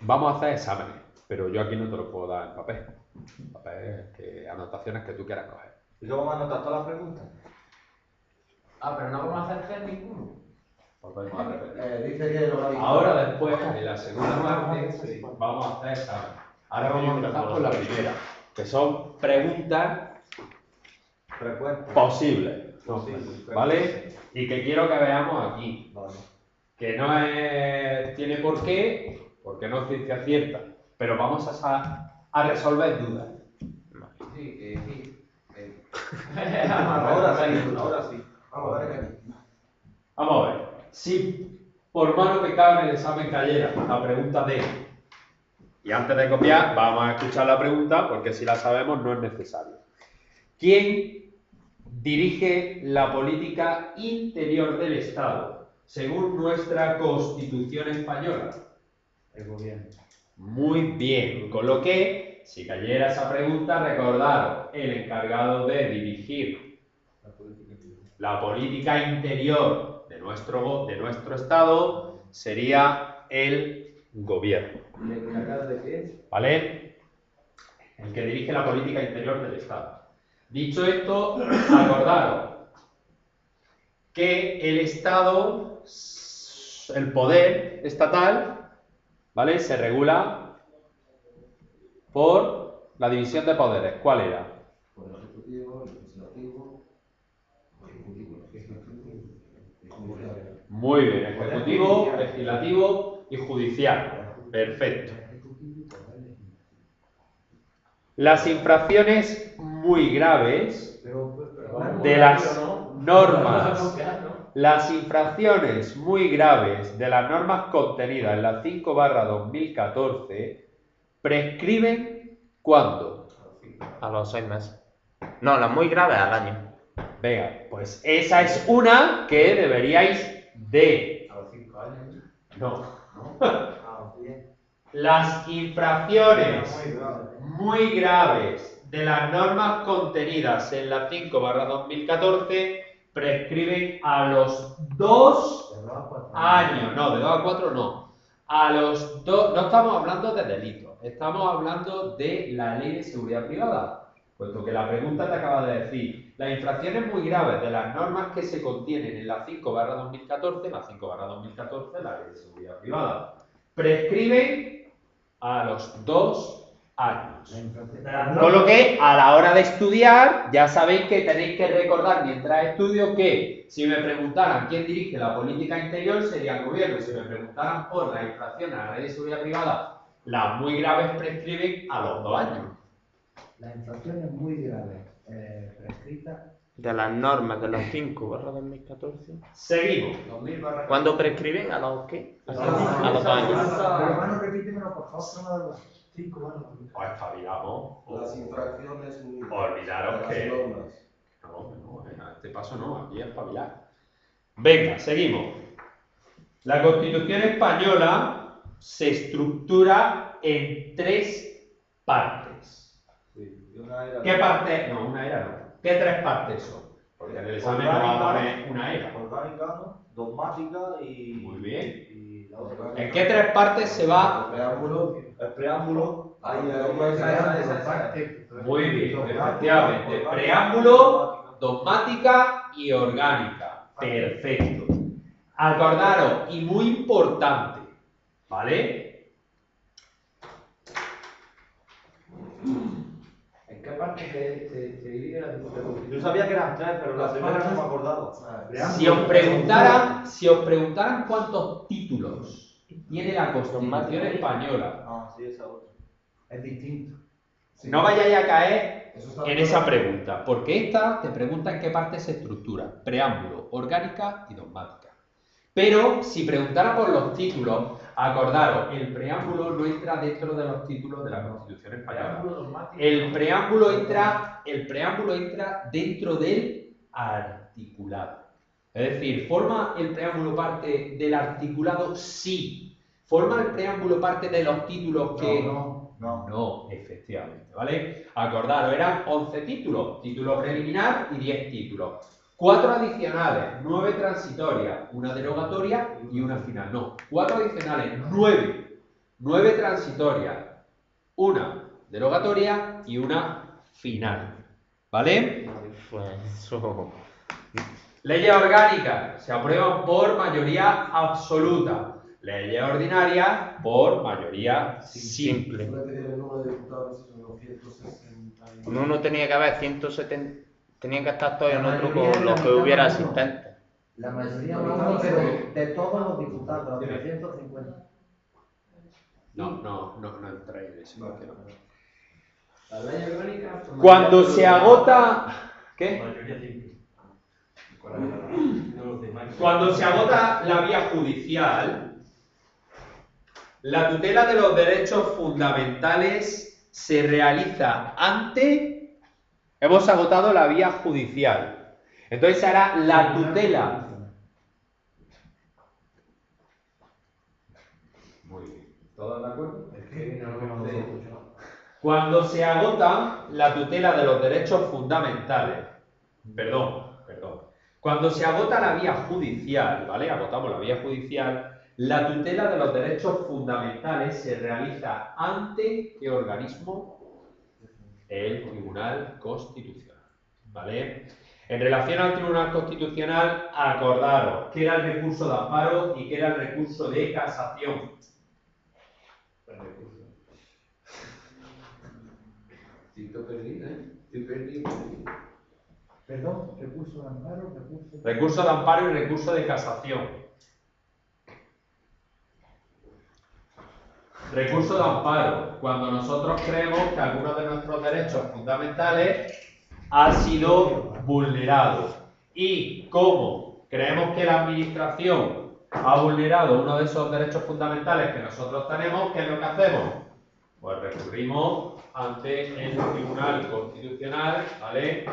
vamos a hacer exámenes, pero yo aquí no te lo puedo dar en papel. Anotaciones que tú quieras coger. ¿Y luego vamos a anotar todas las preguntas? Ah, pero no vamos a hacer test ninguno. Volvemos a repetir. Dice que lo va a dictar. Ahora después, en la segunda parte, vamos a hacer exámenes. Ahora vamos a empezar por la primera, que son preguntas Frecuentes. posibles, Posibles. ¿vale? Y que quiero que veamos aquí. Vale. Que no tiene por qué, porque no es ciencia cierta, pero vamos a resolver dudas. Sí, sí. Ahora sí. Vamos a ver aquí. Vamos a ver. Si por mano pecado en el examen cayera la pregunta D, y antes de copiar, vamos a escuchar la pregunta, porque si la sabemos no es necesario. ¿Quién dirige la política interior del Estado, según nuestra Constitución española? El gobierno. Muy bien, con lo que, si cayera esa pregunta, recordaros, el encargado de dirigir la política interior de nuestro Estado sería el gobierno. ¿El encargado de qué? ¿Vale? El que dirige la política interior del Estado. Dicho esto, acordaros que el Estado, el poder estatal, ¿vale? Se regula por la división de poderes. ¿Cuál era? Por el ejecutivo, el legislativo, Muy bien, ejecutivo, legislativo y judicial. Perfecto. Las infracciones muy graves de las normas, las infracciones muy graves de las normas contenidas en la 5/2014 prescriben ¿cuándo? A los 6 meses. No, las muy graves al año. Venga, pues esa es una que deberíais de... A los 5 años. No. A los 10. Las infracciones muy graves de las normas contenidas en la 5/2014 prescriben a los 2 años. No, de 2 a 4 no. A los 2, no estamos hablando de delitos, estamos hablando de la Ley de Seguridad Privada. Puesto que la pregunta te acaba de decir, las infracciones muy graves de las normas que se contienen en la 5/2014, la 5/2014, la Ley de Seguridad Privada, prescriben a los 2 años. Con lo que a la hora de estudiar, ya sabéis que tenéis que recordar mientras estudio que si me preguntaran quién dirige la política interior sería el gobierno. Si me preguntaran por las infracciones a la Ley de Seguridad Privada, las muy graves prescriben a los 2 años. Las infracciones muy graves prescritas. De las normas de las 5/2014. Seguimos. ¿Cuándo prescriben? ¿A los qué? A los 2 años. Pero hermano, repítemelo, por favor, 5 años. Os espabilamos. Las infracciones muy Olvidaros de las que... normas. No, a este paso no, aquí es espabilar. Venga, seguimos. La Constitución española se estructura en 3 partes. Sí. Y una era. ¿Qué parte? No, una era no. ¿Qué 3 partes son? Porque en el examen no va a poner una era. Orgánica, ¿no? Dogmática y. Muy bien. Y la otra. ¿En qué 3 partes se va? El preámbulo. Muy bien, efectivamente. Preámbulo, dogmática y orgánica. Perfecto. Acordaros, y muy importante, ¿vale? ¿En qué parte se divide la Constitución? Yo sabía que eran 3, pero la primera no me acordaba. Si os preguntaran cuántos títulos tiene la Constitución española, Ah, sí, esa otra. Es distinto. no vayáis a caer en esa pregunta, porque esta te pregunta en qué parte se estructura, preámbulo, orgánica y dogmática. Pero si preguntara por los títulos, acordaros, el preámbulo no entra dentro de los títulos de la Constitución española. El preámbulo entra dentro del articulado. Es decir, ¿forma el preámbulo parte del articulado? Sí. ¿Forma el preámbulo parte de los títulos que...? No, efectivamente, ¿vale? Acordaros, eran 11 títulos, título preliminar y 10 títulos. 4 adicionales, 9 transitorias, una derogatoria y una final. No, 4 adicionales, 9. 9 transitorias, una derogatoria y una final. ¿Vale? Pues eso. Leyes orgánicas se aprueban por mayoría absoluta. Leyes ordinarias por mayoría simple. Suele pedir el número de diputados, son los 160. En uno tenía que haber 170. Tenían que estar todos en La otro mayoría con de los la que mitad hubiera no. asistentes. La mayoría no, pero de todos los diputados, 350. No entré en eso. porque no. La ley orgánica. Cuando se agota. ¿Qué? Mayoría simple. Cuando se agota la vía judicial, la tutela de los derechos fundamentales se realiza ante. Hemos agotado la vía judicial. Entonces se hará la tutela. Muy bien. ¿Todos de acuerdo? Es que no sé. Cuando se agota la tutela de los derechos fundamentales, perdón. Cuando se agota la vía judicial, ¿vale? Agotamos la vía judicial, la tutela de los derechos fundamentales se realiza ante ¿qué organismo? El Tribunal Constitucional, ¿vale? En relación al Tribunal Constitucional, acordaros qué era el recurso de amparo y qué era el recurso de casación. Estoy perdido, ¿eh? Estoy perdido. Perdón, recurso de amparo, Recurso de amparo y recurso de casación. Recurso de amparo, cuando nosotros creemos que algunos de nuestros derechos fundamentales ha sido vulnerado. Y como creemos que la administración ha vulnerado uno de esos derechos fundamentales que nosotros tenemos, ¿qué es lo que hacemos? Pues recurrimos ante el Tribunal Constitucional, ¿vale?,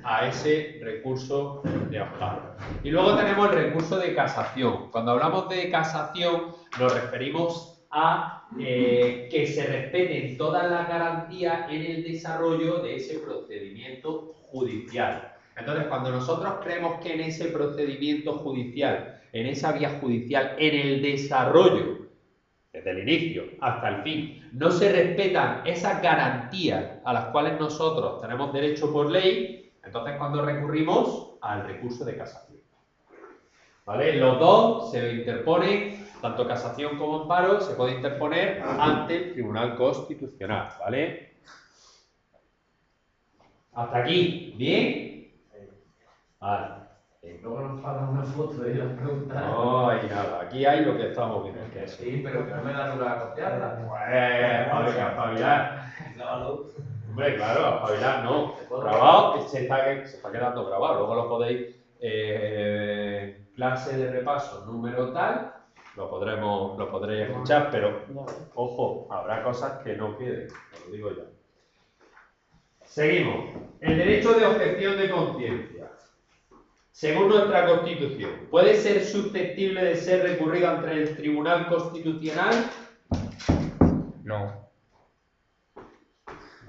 a ese recurso de amparo. Y luego tenemos el recurso de casación. Cuando hablamos de casación nos referimos a que se respeten todas las garantías en el desarrollo de ese procedimiento judicial. Entonces, cuando nosotros creemos que en ese procedimiento judicial, en esa vía judicial, en el desarrollo, desde el inicio hasta el fin, no se respetan esas garantías a las cuales nosotros tenemos derecho por ley, entonces cuando recurrimos al recurso de casación. ¿Vale? Los dos se interponen, tanto casación como amparo, se puede interponer ante el Tribunal Constitucional. ¿Vale? Hasta aquí, ¿bien? Vale. Luego nos pasan una foto y las preguntas. No hay nada, aquí hay lo que estamos viendo. Que es. Sí, pero que no me da lugar a copiarla. Pues, espabilar. Hombre, claro, espabilar no. Grabado, se está quedando grabado. Luego lo podéis, clase de repaso número tal, lo podréis escuchar, pero ojo, habrá cosas que no queden, os lo digo ya. Seguimos. El derecho de objeción de conciencia. Según nuestra Constitución, ¿puede ser susceptible de ser recurrido ante el Tribunal Constitucional? No.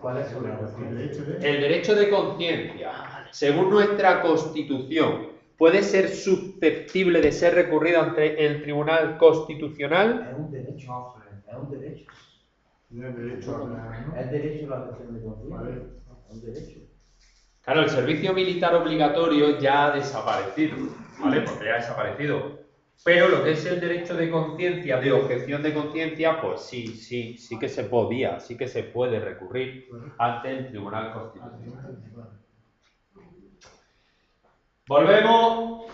¿Cuál es su derecho? El derecho de conciencia, según nuestra Constitución, ¿puede ser susceptible de ser recurrido ante el Tribunal Constitucional? Es un derecho. Es un derecho. No es derecho a la... ¿no? Es derecho a la objeción de conciencia. Vale. Es un derecho. Claro, el servicio militar obligatorio ya ha desaparecido, ¿vale? Porque ya ha desaparecido. Pero lo que es el derecho de conciencia, de objeción de conciencia, pues sí que se podía, sí que se puede recurrir ante el Tribunal Constitucional. Volvemos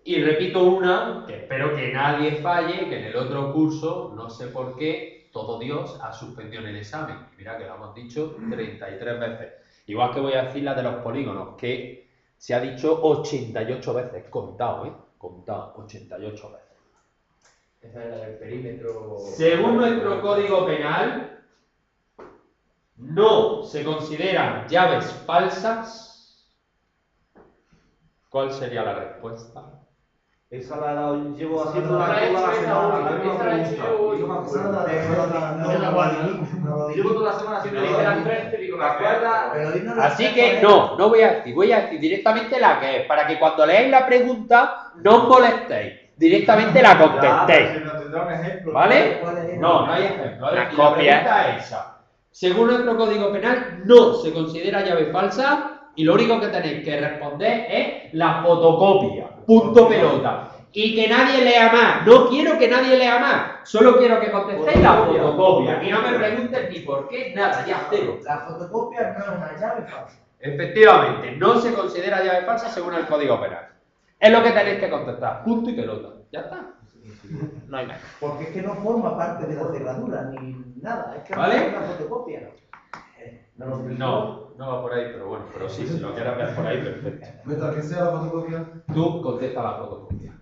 y repito una, que espero que nadie falle, que en el otro curso, no sé por qué, todo Dios ha suspendido en el examen. Mira que lo hemos dicho 33 veces. Igual que voy a decir la de los polígonos, que se ha dicho 88 veces, contado, contado, 88 veces. Esa es la del perímetro. Según nuestro Código Penal, no se consideran llaves falsas. ¿Cuál sería la respuesta? Esa la llevo haciendo Esa la he toda la hecho semana, la hoy, misma esa la he hecho pregunta. hoy. Yo me Esa acuerdo. no, Llevo toda la semana haciendo Me dice la las tres, te digo ¿Te las acuerdas? Pero dinos la Así respuesta, que no voy a decir directamente la que es, para que cuando leáis la pregunta no os molestéis. directamente la Ya, pero contestéis. si nos tendrá un ejemplo. ¿Vale? ¿Cuál es? No, no hay ejemplo. Es La decir, la copia. pregunta es esa. Según nuestro código penal, no se considera llave falsa y lo único que tenéis que responder es la fotocopia. Punto pelota. Y que nadie lea más. No quiero que nadie lea más. Solo quiero que contestéis la fotocopia. Y no me preguntes ni por qué, nada, ya cero. La fotocopia no es una llave falsa. Efectivamente, no se considera llave falsa según el código penal. Es lo que tenéis que contestar. Punto y pelota. Ya está. No hay más. Porque es que no forma parte de la cerradura ni nada. Es que ¿Vale? no es una fotocopia. ¿Me lo explicó? No va por ahí, pero bueno, pero sí, si lo quieres ver por ahí, perfecto. Mientras que sea la fotocopia. Tú contesta la fotocopia.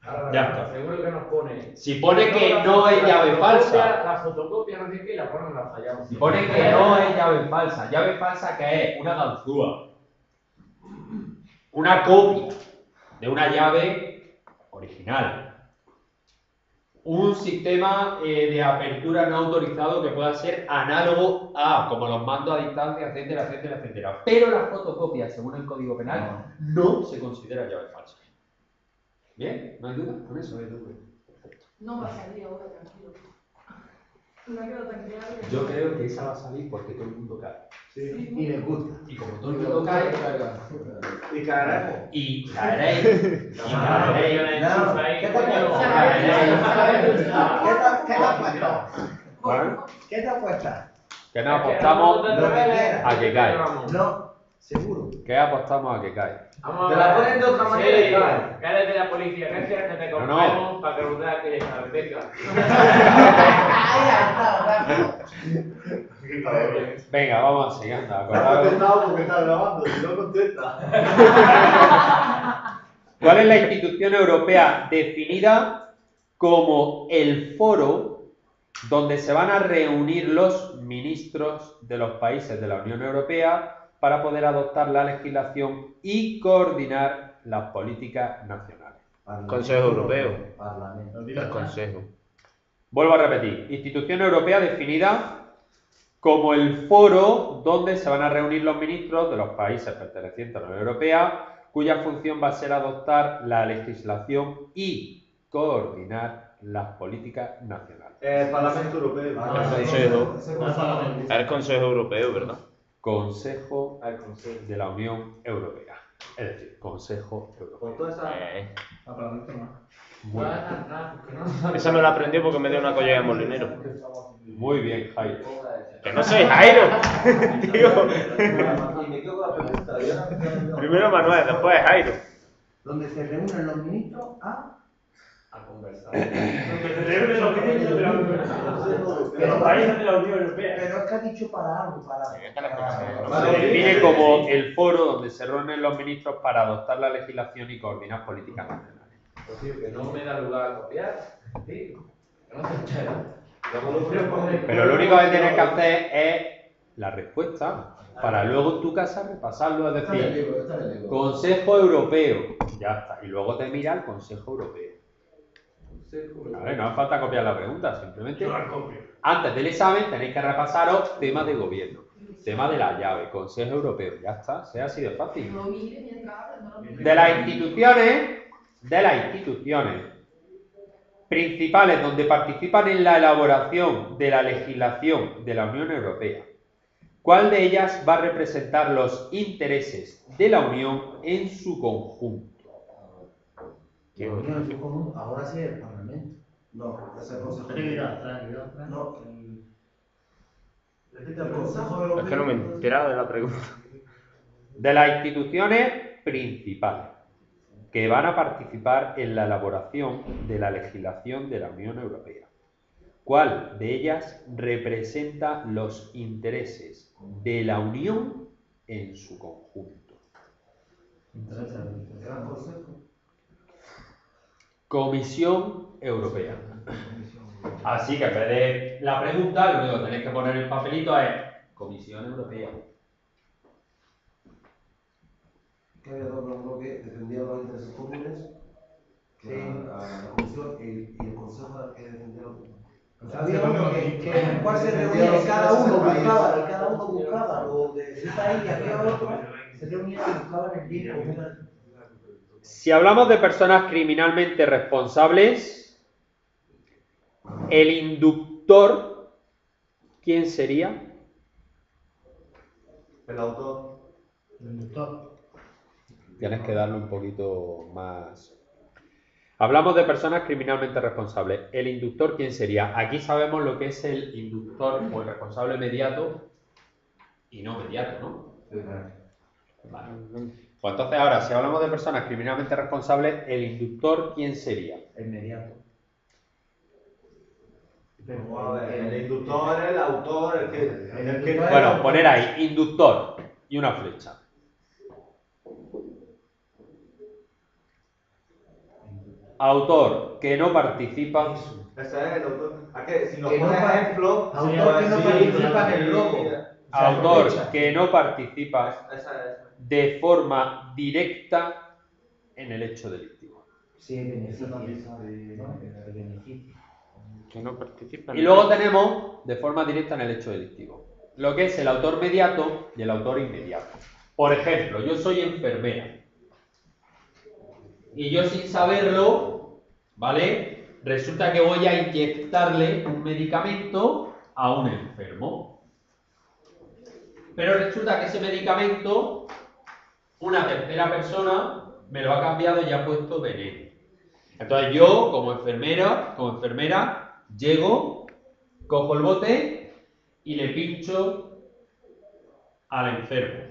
Ahora, Ya está. según lo que nos pone. Si pone que no es llave falsa, La fotocopia no sé qué y la ponemos la fallamos. si pone que no es llave falsa que es una ganzúa, una copia de una llave original, un sistema de apertura no autorizado que pueda ser análogo a, como los mandos a distancia, etcétera, etcétera, etcétera. Pero la fotocopia, según el Código Penal, no se considera llave falsa. ¿Bien? ¿No hay duda con eso? No va a salir ahora, tranquilo. No quedo tan claro. Yo creo que esa va a salir porque todo el mundo cae. Sí. Y le gusta. Y como todo el mundo cae, Y caeremos. y caeréis, y caeréis. No, ¿qué te apuestas? ¿Vale? ¿Qué te apuestas? Que nos apostamos lo que quieras. a que cae. No, seguro. ¿Qué apostamos a que cae? Vamos Te la ponen de otra manera y cae. que eres de la policía, que quieres que te No, compremos para que nos veas que eres venga. Venga, vamos así, anda, No ha acordaros. contestado porque está grabando, si no contesta. ¿Cuál es la institución europea definida como el foro donde se van a reunir los ministros de los países de la Unión Europea para poder adoptar la legislación y coordinar las políticas nacionales? Consejo Europeo. Parlamento. El Consejo. Vuelvo a repetir, institución europea definida como el foro donde se van a reunir los ministros de los países pertenecientes a la Unión Europea, cuya función va a ser adoptar la legislación y coordinar las políticas nacionales. Parlamento Europeo. El Consejo. El Consejo Europeo, ¿verdad? Consejo Al Consejo. de la Unión Europea. Es decir, Consejo Europeo. Con toda esa. Muy bien. Esa me la aprendió porque me dio una collega de molinero. Muy bien, Jairo. Que no soy Jairo. Tío. Y me quedo con la pregunta. Primero Manuel, después Jairo. Donde se reúnen los ministros A conversar. Pero países de la Unión Europea. Pero es que ha dicho para algo, Se define como el foro donde se reúnen los ministros para adoptar la legislación y coordinar políticas nacionales. Pues tío, que no me da lugar a copiar. Tío, que no te enteras. Pero lo único que tienes que hacer es la respuesta para luego en tu casa repasarlo, es decir, Consejo Europeo, ya está, y luego te mira el Consejo Europeo. Vale, no hace falta copiar la pregunta, simplemente antes del examen tenéis que repasaros temas de gobierno, tema de la llave, Consejo Europeo, ya está, sea así de fácil. Lo mire mientras hablas, no lo mire. De las instituciones principales donde participan en la elaboración de la legislación de la Unión Europea, ¿cuál de ellas va a representar los intereses de la Unión en su conjunto? Ahora sí el Parlamento. No, ese consejo. No, Repite el consejo europeo. Es que no me he enterado de la pregunta. De las instituciones principales que van a participar en la elaboración de la legislación de la Unión Europea. ¿Cuál de ellas representa los intereses de la Unión en su conjunto? Gran consejo. Comisión Europea. Así que en vez de la pregunta, lo único que tenéis que poner en el papelito es Comisión Europea. Que había dos que defendían los intereses comunes. Que era la Comisión y el Consejo que defendía los. había uno que en el cual se reunía y cada uno buscaba lo de ese país y había otro que se reunía y buscaban el bien común. Si hablamos de personas criminalmente responsables, el inductor, ¿quién sería? El autor. El inductor. Tienes que darle un poquito más. Hablamos de personas criminalmente responsables. ¿El inductor quién sería? Aquí sabemos lo que es el inductor o el responsable mediato y no mediato, ¿no? Vale. Pues entonces ahora, si hablamos de personas criminalmente responsables, ¿el inductor quién sería? El mediato. Vamos a ver, el inductor, el autor, el que... Bueno, poner ahí, inductor y una flecha. Autor que no participa. Ese es el autor. ¿A qué? Si nos Que no pones pa- ejemplos... autor que no participa en el logo. Autor que no participa Esa. de forma directa en el hecho delictivo. Sí, beneficio. ¿No? El beneficio. Que no participa. Y luego tenemos de forma directa en el hecho delictivo lo que es el autor mediato y el autor inmediato. Por ejemplo, yo soy enfermera y yo sin saberlo, ¿vale? Resulta que voy a inyectarle un medicamento a un enfermo. Pero resulta que ese medicamento, una tercera persona me lo ha cambiado y ha puesto veneno. Entonces yo, como enfermera, llego, cojo el bote y le pincho al enfermo.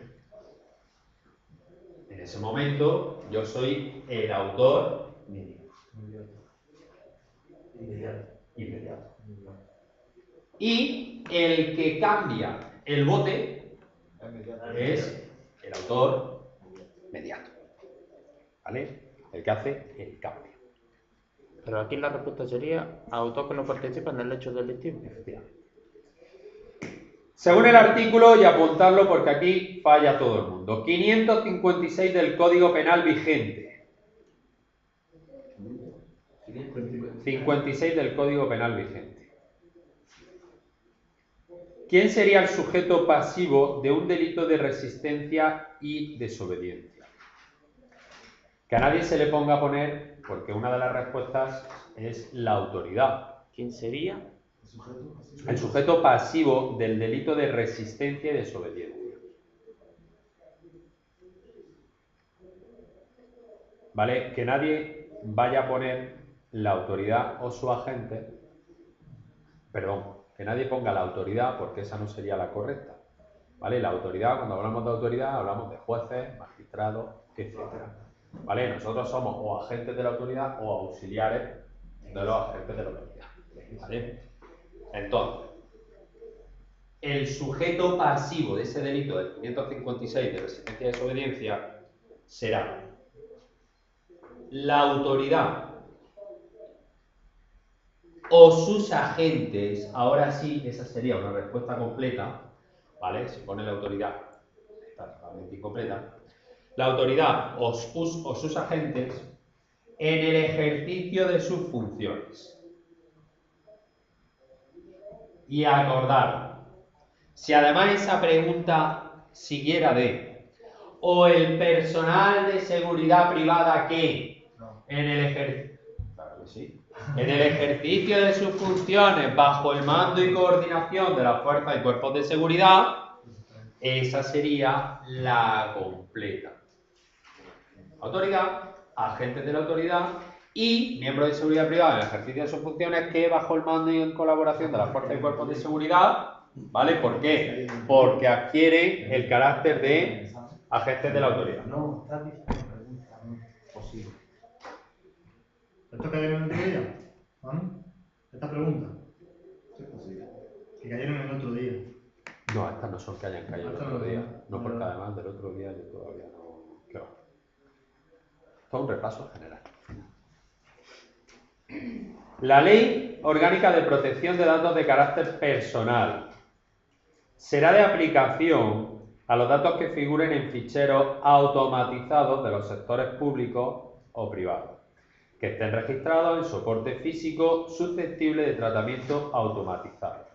En ese momento yo soy el autor inmediato. Y el que cambia el bote es el autor mediato. ¿Vale? El que hace el cambio. Pero aquí la respuesta sería autor que no participa en el hecho delictivo. Efectivamente. Según el artículo, y apuntarlo porque aquí falla todo el mundo, 556 del Código Penal vigente. 56 del Código Penal vigente. ¿Quién sería el sujeto pasivo de un delito de resistencia y desobediencia? Que a nadie se le ponga a poner, porque una de las respuestas es la autoridad. ¿Quién sería? El sujeto pasivo del delito de resistencia y desobediencia. ¿Vale? Que nadie vaya a poner la autoridad o su agente, perdón, que nadie ponga la autoridad porque esa no sería la correcta. ¿Vale? La autoridad, cuando hablamos de autoridad, hablamos de jueces, magistrados, etc. ¿Vale? Nosotros somos o agentes de la autoridad o auxiliares de los agentes de la autoridad. ¿Vale? Entonces, el sujeto pasivo de ese delito del 556 de resistencia y desobediencia será la autoridad o sus agentes. Ahora sí, esa sería una respuesta completa, ¿vale? Si pone la autoridad, está totalmente incompleta. La autoridad o sus agentes en el ejercicio de sus funciones. Y acordar, si además esa pregunta siguiera de o el personal de seguridad privada que en el ejercicio de sus funciones bajo el mando y coordinación de las fuerzas y cuerpos de seguridad, esa sería la completa. Autoridad, agentes de la autoridad y miembros de seguridad privada en el ejercicio de sus funciones que bajo el mando y en colaboración de las fuerzas y cuerpos de seguridad, ¿vale? ¿Por qué? Porque adquieren el carácter de agentes de la autoridad. No, está diciendo pregunta, no posible. ¿Esto cayeron en el otro día? ¿Juan? ¿Esta pregunta? Que cayeron en el otro día. No, estas no son que hayan caído el Estas otro no, día. no. No, porque además del otro día yo todavía no... ¿Qué va? Esto es un repaso general. La Ley Orgánica de Protección de Datos de Carácter Personal será de aplicación a los datos que figuren en ficheros automatizados de los sectores públicos o privados, que estén registrados en soporte físico susceptible de tratamiento automatizado.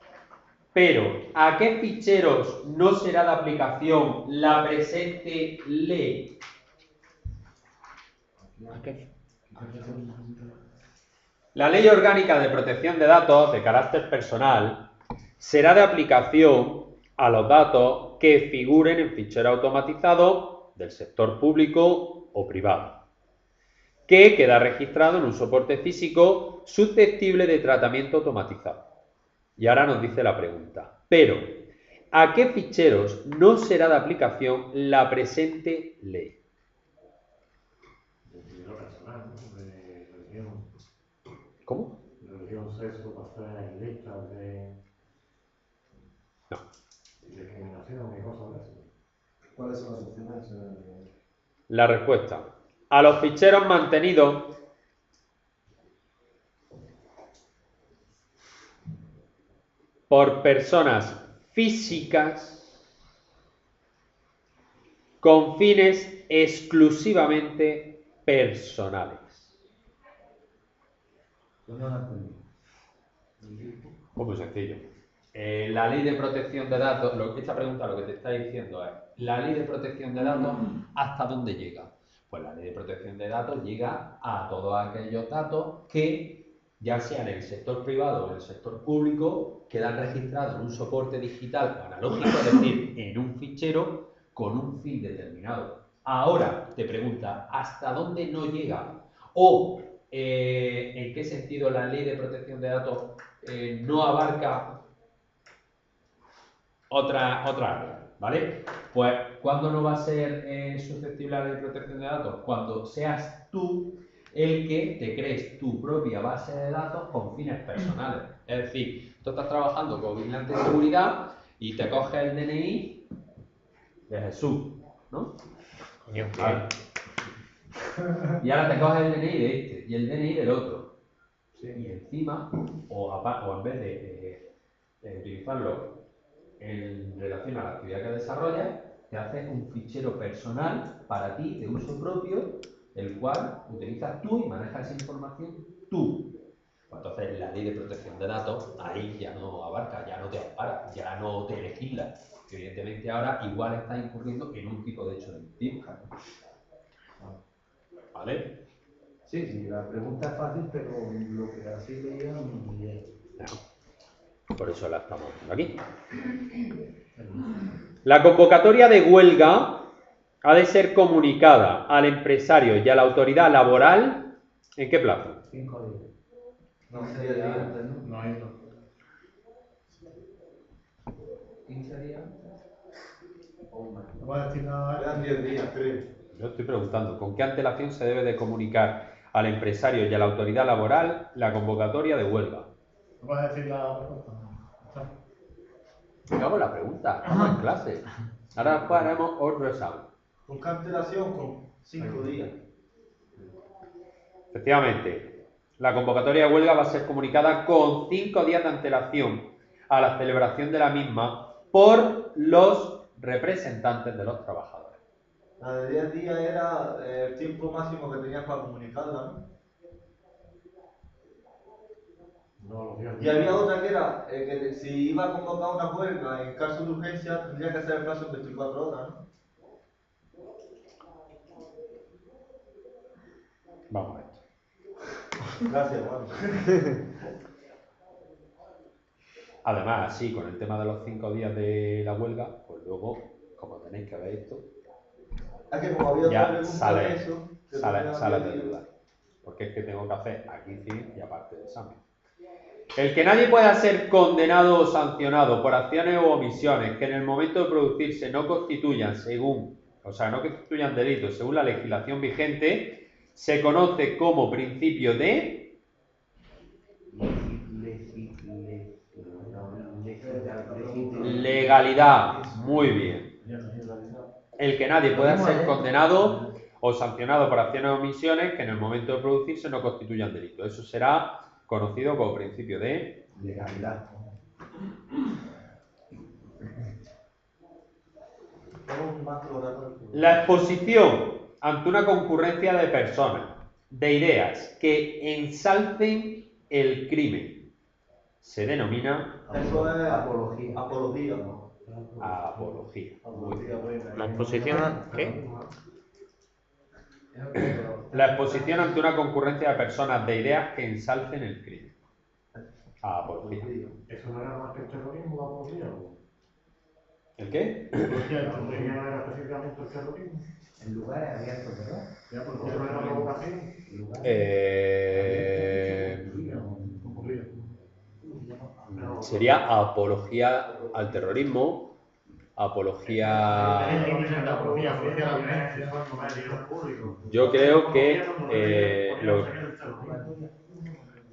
Pero, ¿a qué ficheros no será de aplicación la presente ley? ¿A qué? La Ley Orgánica de Protección de Datos de carácter personal será de aplicación a los datos que figuren en ficheros automatizados del sector público o privado, que queda registrado en un soporte físico susceptible de tratamiento automatizado. Y ahora nos dice la pregunta, pero ¿a qué ficheros no será de aplicación la presente ley? Lo personal, ¿no? De religión. ¿Cómo? Religión, sexo, pasteles, listas de... No. Discriminación y cosas de eso. ¿Cuáles son las opciones? La respuesta. A los ficheros mantenidos por personas físicas con fines exclusivamente personales. Muy sencillo. La ley de protección de datos, esta pregunta lo que te está diciendo es, ¿la ley de protección de datos hasta dónde llega? Pues la ley de protección de datos llega a todos aquellos datos que, ya sea en el sector privado o en el sector público, quedan registrados en un soporte digital o analógico, es decir, en un fichero con un fin determinado. Ahora te pregunta, ¿hasta dónde no llega? O, ¿en qué sentido la ley de protección de datos no abarca otra área? ¿Vale? Pues, ¿cuándo no va a ser susceptible a la ley de protección de datos? Cuando seas tú el que te crees tu propia base de datos con fines personales. Es decir, tú estás trabajando con vigilante de seguridad y te coges el DNI de Jesús, ¿no? Vale. Y ahora te coges el DNI de este y el DNI del otro. Y encima, o en vez de utilizarlo en relación a la actividad que desarrollas, te haces un fichero personal para ti, de uso propio, el cual utilizas tú y manejas esa información tú. Pues entonces la ley de protección de datos ahí ya no abarca, ya no te ampara, ya no te legisla. Evidentemente ahora igual estás incurriendo en un tipo de hecho delictivo. ¿Vale? Sí, sí, la pregunta es fácil, pero lo que así leía no leía. Por eso la estamos haciendo aquí. La convocatoria de huelga ha de ser comunicada al empresario y a la autoridad laboral ¿en qué plazo? 5 días. No sería antes, ¿no? No hay otro. 15 días antes. O más. No voy a decir nada. Quedan 10 días, creo. Yo estoy preguntando, ¿con qué antelación se debe de comunicar al empresario y a la autoridad laboral la convocatoria de huelga? No voy a decir la respuesta. Está. Hagamos la pregunta, estamos en clase. Ahora después haremos otro examen. Con cancelación con 5 días. Efectivamente, la convocatoria de huelga va a ser comunicada con 5 días de antelación a la celebración de la misma por los representantes de los trabajadores. La de 10 días era el tiempo máximo que tenías para comunicarla, ¿no? No, los días. Y había otra que era que si iba a convocar una huelga en caso de urgencia tendría que hacer el plazo en 24 horas, ¿no? Vamos a ver. Gracias, Juan. Además, sí, con el tema de los 5 días de la huelga, pues luego, como tenéis que ver esto, Es que como había otra ya pregunta sale de eso, de duda. Porque es que tengo que hacer aquí sí y aparte de examen. El que nadie pueda ser condenado o sancionado por acciones u omisiones que en el momento de producirse no constituyan no constituyan delitos según la legislación vigente, se conoce como principio de legalidad. Muy bien. El que nadie pueda ser condenado o sancionado por acciones o omisiones que en el momento de producirse no constituyan delito. Eso será conocido como principio de legalidad. La exposición ante una concurrencia de personas, de ideas que ensalcen el crimen, se denomina Eso es Apología. apología, ¿no? apología. La exposición, ¿qué? La exposición ante una concurrencia de personas de ideas que ensalcen el crimen. Apología. ¿Eso no era más que el terrorismo, la apología? ¿El qué? ¿La apología no era específicamente el terrorismo? En lugares abiertos, ¿verdad? ¿Ya por qué no era provocación? Sería apología al terrorismo, apología... Yo creo que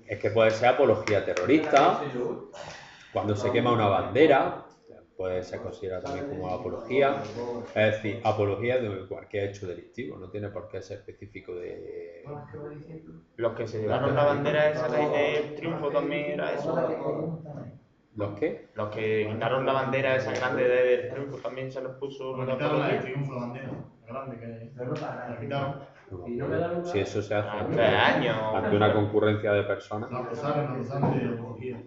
es que puede ser apología terrorista, cuando se quema una bandera, puede ser considerada también como apología. Es decir, apología de cualquier hecho delictivo, no tiene por qué ser específico de... Los que se llevaron la bandera esa del triunfo también era eso. ¿Los qué? Los que quitaron la bandera esa grande del triunfo también se les puso Nos la quitaron la de apología. triunfo, la bandera, la grande que hay. La quitaron. Si eso se hace Hace años. ante una concurrencia de personas. La acusaron de apología.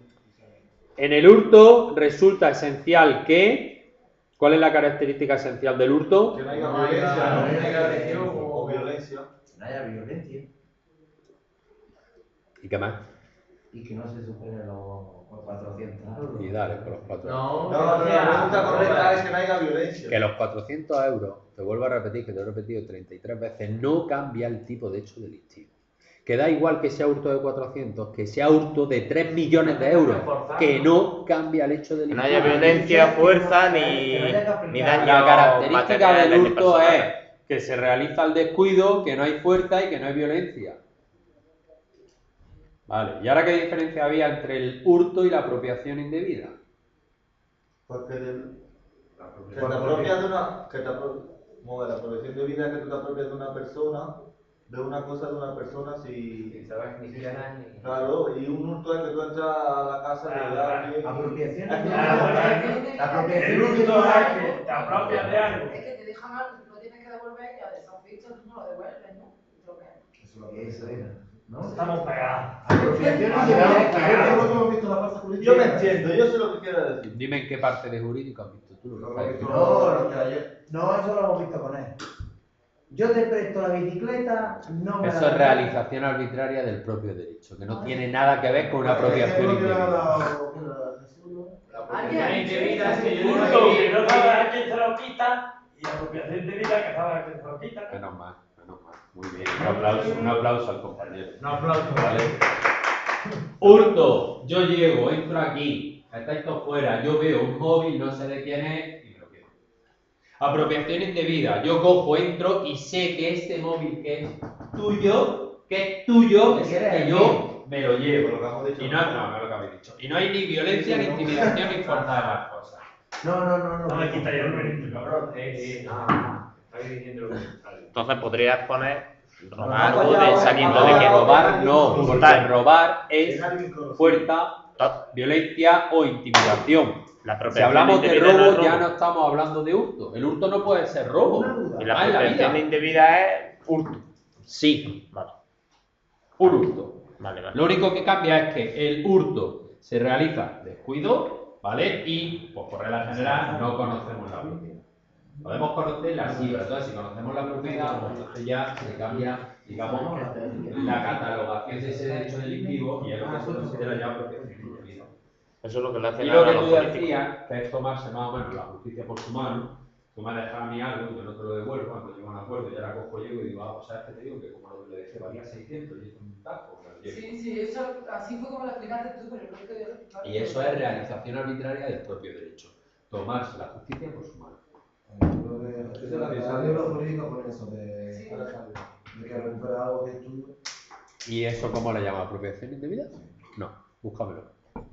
En el hurto resulta esencial que... ¿Cuál es la característica esencial del hurto? Que no haya violencia, o violencia. Que no haya violencia ¿Y qué más? y que no se superen los 400 euros. Y dale con los 400. No, la pregunta correcta es que no haya violencia. Que los 400 euros, te vuelvo a repetir, que te lo he repetido 33 veces, no cambia el tipo de hecho delictivo. Que da igual que sea hurto de 400, que sea hurto de 3 millones de euros, que no cambia el hecho Que delictivo. no haya violencia, fuerza ni daño. La característica material del ni hurto personal. es que se realiza el descuido, que no hay fuerza y que no hay violencia. Vale, ¿y ahora qué diferencia había entre el hurto y la apropiación indebida? Porque que te apropias de una... Como la apropiación de vida, que tú te apropias de una persona, de una cosa de una persona, si... sabes ni quién es ni... Claro, y un hurto es que tú entras a la casa de alguien... Apropiación. La Apropiación. apropiación te apropias de algo. Es que te dejan algo, tú lo tienes que devolver y a esa fecha tú no lo devuelves, ¿no? Lo que es. Eso era, ¿no? Estamos pegados. Apropiación Yo me entiendo, yo sé lo que quiero decir. Dime en qué parte de jurídico has visto tú. No, eso lo hemos visto con él. Yo te presto la bicicleta, no me Eso la es realización arbitraria del propio derecho, que no tiene nada que ver con una apropiación indebida. Alguien ha dicho indebida es que yo eso. digo que no sabe a quién se lo quita y apropiación indebida que sabe a quién se lo quita. Menos mal, menos mal. Muy bien, un aplauso al compañero. Un aplauso. ¿Vale? Hurto, yo llego, entro aquí, estáis todos fuera, yo veo un móvil, no sé de quién es y me lo quedo. Apropiación indebida, yo cojo, entro y sé que este móvil que es tuyo, es el que yo me lo llevo. Lo que hemos dicho. Y no es lo que habéis dicho. Y no hay ni violencia, ni intimidación, ni fuerza de las cosas. No me quita ya el mérito, cabrón. Estáis diciendo lo contrario. Entonces podrías poner robar o de sabiendo de No, que robar no, porque Hurtar. robar es fuerza, violencia o intimidación. La Si apropiación hablamos de indebida no es robo, ya no estamos hablando de hurto. El hurto no puede ser robo. Y la Jamás en la apropiación vida. indebida es hurto. Sí, Vale, un hurto. vale. Lo único que cambia es que el hurto se realiza descuido, ¿vale? Y, pues por regla general, no conocemos la propiedad. Podemos conocerla, sí, pero entonces si conocemos la propiedad, pues entonces ya se cambia, digamos, la catalogación de ese derecho delictivo y es lo que se considera ya apropiación indebida. Eso es lo que le hacen Y lo ahora que los tú políticos. decías, que es tomarse más o menos la justicia por su mano, tú me dejas a mí algo, yo no te lo devuelvo, cuando llego a un acuerdo, ya la cojo, llego y digo, ah, pues sabes que te digo que como lo que le dejé valía 600 y esto es un taco, me lo llevo. Sí, eso, así fue como lo explicaste tú, pero creo que yo... Y eso es realización arbitraria del propio derecho, tomarse la justicia por su mano. La libro jurídico con eso, de que recupera algo que es tuyo. ¿Y eso cómo le llama? ¿Apropiación indebida? No, búscamelo.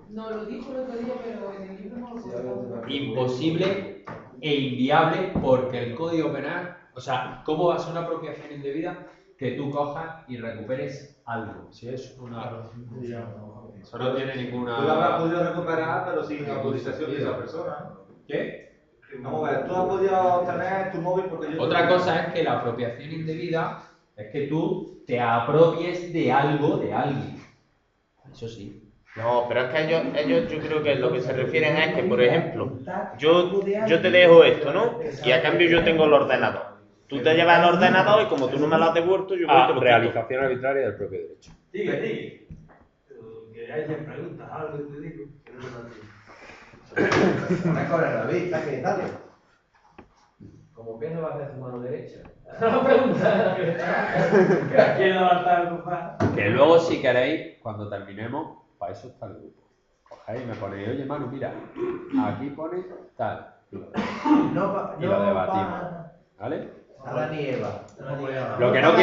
No, lo dijo el otro día, pero en el libro no lo puedo. Imposible e inviable porque el Código Penal, o sea, ¿cómo va a ser una apropiación indebida que tú cojas y recuperes algo? Si es una... Eso no tiene ninguna... Tú lo habrás podido recuperar, pero sin autorización de esa persona, ¿no? ¿Qué? Vamos a ver, tú has podido obtener tu móvil porque yo... Otra cosa es que la apropiación indebida es que tú te apropies de algo de alguien. Eso sí. No, pero es que ellos yo creo que lo que se refieren es que, por ejemplo, yo te dejo esto, ¿no? Y a cambio yo tengo el ordenador. Tú te llevas el ordenador y como tú no me lo has devuelto, yo voy y te lo quito. Realización arbitraria del propio derecho. Sigue. Que alguien pregunta algo y te digo. Una con la vista, que dale. ¿Cómo que no va a hacer su mano derecha? No pregunta. ¿Quién no va a estar ocupado? Que luego, si queréis, cuando terminemos, para eso está el grupo. Cogéis y me ponéis, oye, Manu, mira, aquí pone tal. Y lo debatimos. ¿Vale? Adán y Eva. Lo que no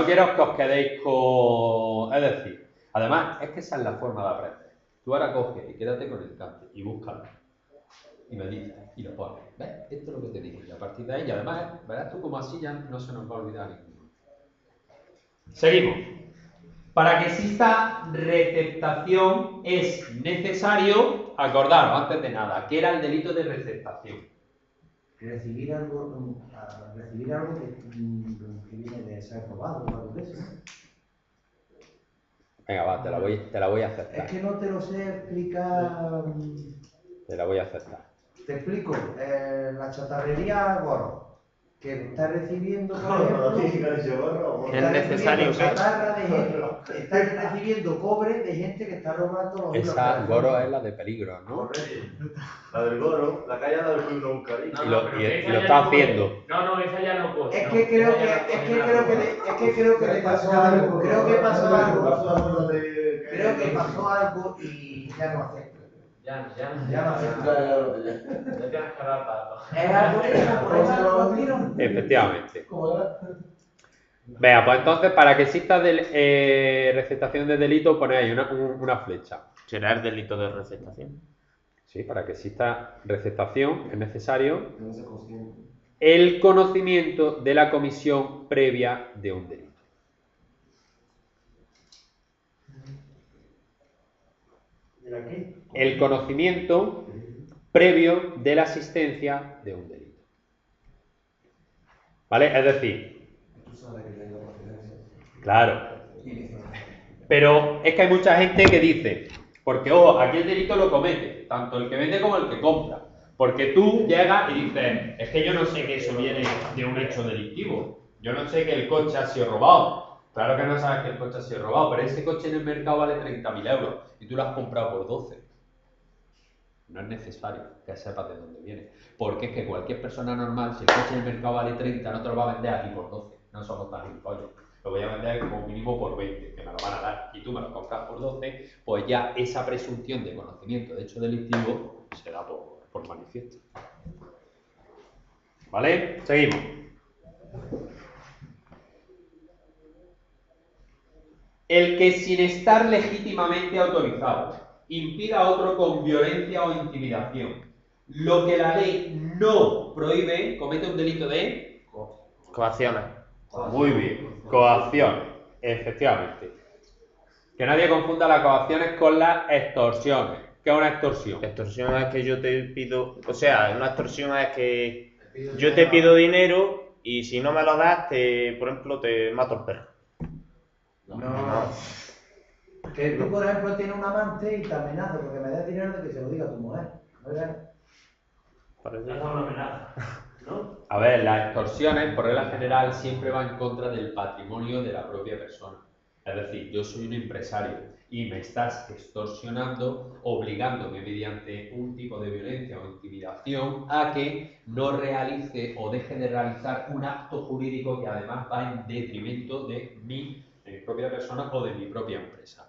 quiero es que os quedéis con... Es decir, además, es que esa es la forma de aprender. Tú ahora coges y quédate con el cante y búscalo. Y me dices, y lo pones. ¿Ves? Esto es lo que te dije. Y a partir de ahí, y además, verás tú como así ya no se nos va a olvidar ninguno. Seguimos. Para que exista receptación es necesario, acordaros antes de nada, que era el delito de receptación. Recibir algo que viene de ser robado o algo de eso. Venga, va, te la voy a aceptar. Es que no te lo sé explicar. Te la voy a aceptar. Te explico. La chatarrería Goro, que está recibiendo, por ejemplo, Es necesario que... está recibiendo cobre de gente que está robando los hilos. Esa Goro es la de peligro, ¿no? Correcto. La del Goro, la calle del Club Nunca. Y lo está haciendo. No, esa ya no puede. Es que creo que le pasó algo. Creo que pasó algo y ya no acepta. Ya Ya no acepta. tienes que dar pato. Es algo que por eso lo tiro. Efectivamente. Venga, pues entonces, para que exista receptación de delito, ponéis una flecha. ¿Será el delito de receptación? Sí, para que exista receptación es necesario Que no se consciente. el conocimiento de la comisión previa de un delito. El conocimiento previo de la existencia de un delito. ¿Vale? Es decir, Tú sabes que tengo procedencia. claro. Pero es que hay mucha gente que dice, porque ojo, aquí el delito lo comete tanto el que vende como el que compra. Porque tú llegas y dices, es que yo no sé que eso viene de un hecho delictivo. Yo no sé que el coche ha sido robado. Claro que no sabes que el coche ha sido robado, pero ese coche en el mercado vale 30.000 euros y tú lo has comprado por 12. No es necesario que sepas de dónde viene. Porque es que cualquier persona normal, si el coche en el mercado vale 30, no te lo va a vender a ti por 12. No somos tan gilipollas. Lo voy a vender como mínimo por 20, que me lo van a dar. Y tú me lo compras por 12, pues ya esa presunción de conocimiento de hecho delictivo se da por manifiesto. ¿Vale? Seguimos. El que sin estar legítimamente autorizado impida a otro con violencia o intimidación, lo que la ley no prohíbe, comete un delito de Coacciones. Muy bien, coacciones, efectivamente. Que nadie confunda las coacciones con las extorsiones. ¿Qué es una extorsión? Extorsión es que yo te pido... O sea, una extorsión es que yo te pido dinero y si no me lo das, por ejemplo, te mato el perro. No. Que tú, por ejemplo, tienes un amante y te amenaza porque me das dinero de que se lo diga a tu mujer. ¿Verdad? Parece... Esa es una amenaza, ¿no? A ver, las extorsiones, por regla general, siempre van en contra del patrimonio de la propia persona. Es decir, yo soy un empresario y me estás extorsionando, obligándome mediante un tipo de violencia o intimidación a que no realice o deje de realizar un acto jurídico que además va en detrimento de mi propia persona o de mi propia empresa.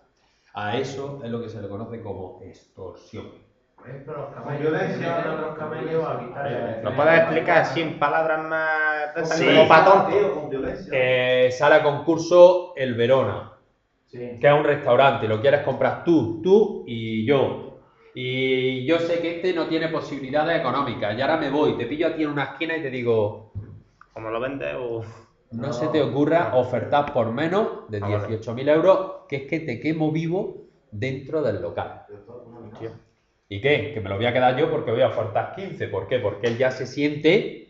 A eso es lo que se le conoce como extorsión. Por ejemplo, los Con camellos violencia. meten otros camellos a quitarle. ¿Lo puedes explicar sin palabras más... Sí. como para tonto? Tío, con violencia. Sale a concurso el Verona, Sí. que es un restaurante, lo quieres comprar tú y yo. Y yo sé que este no tiene posibilidades económicas. Y ahora me voy, te pillo a ti en una esquina y te digo, ¿O me lo vendes o...? no se te ocurra ofertar por menos de 18.000 euros, que es que te quemo vivo dentro del local. Tío. ¿Y qué? Que me lo voy a quedar yo porque voy a ofertar 15. ¿Por qué? Porque él ya se siente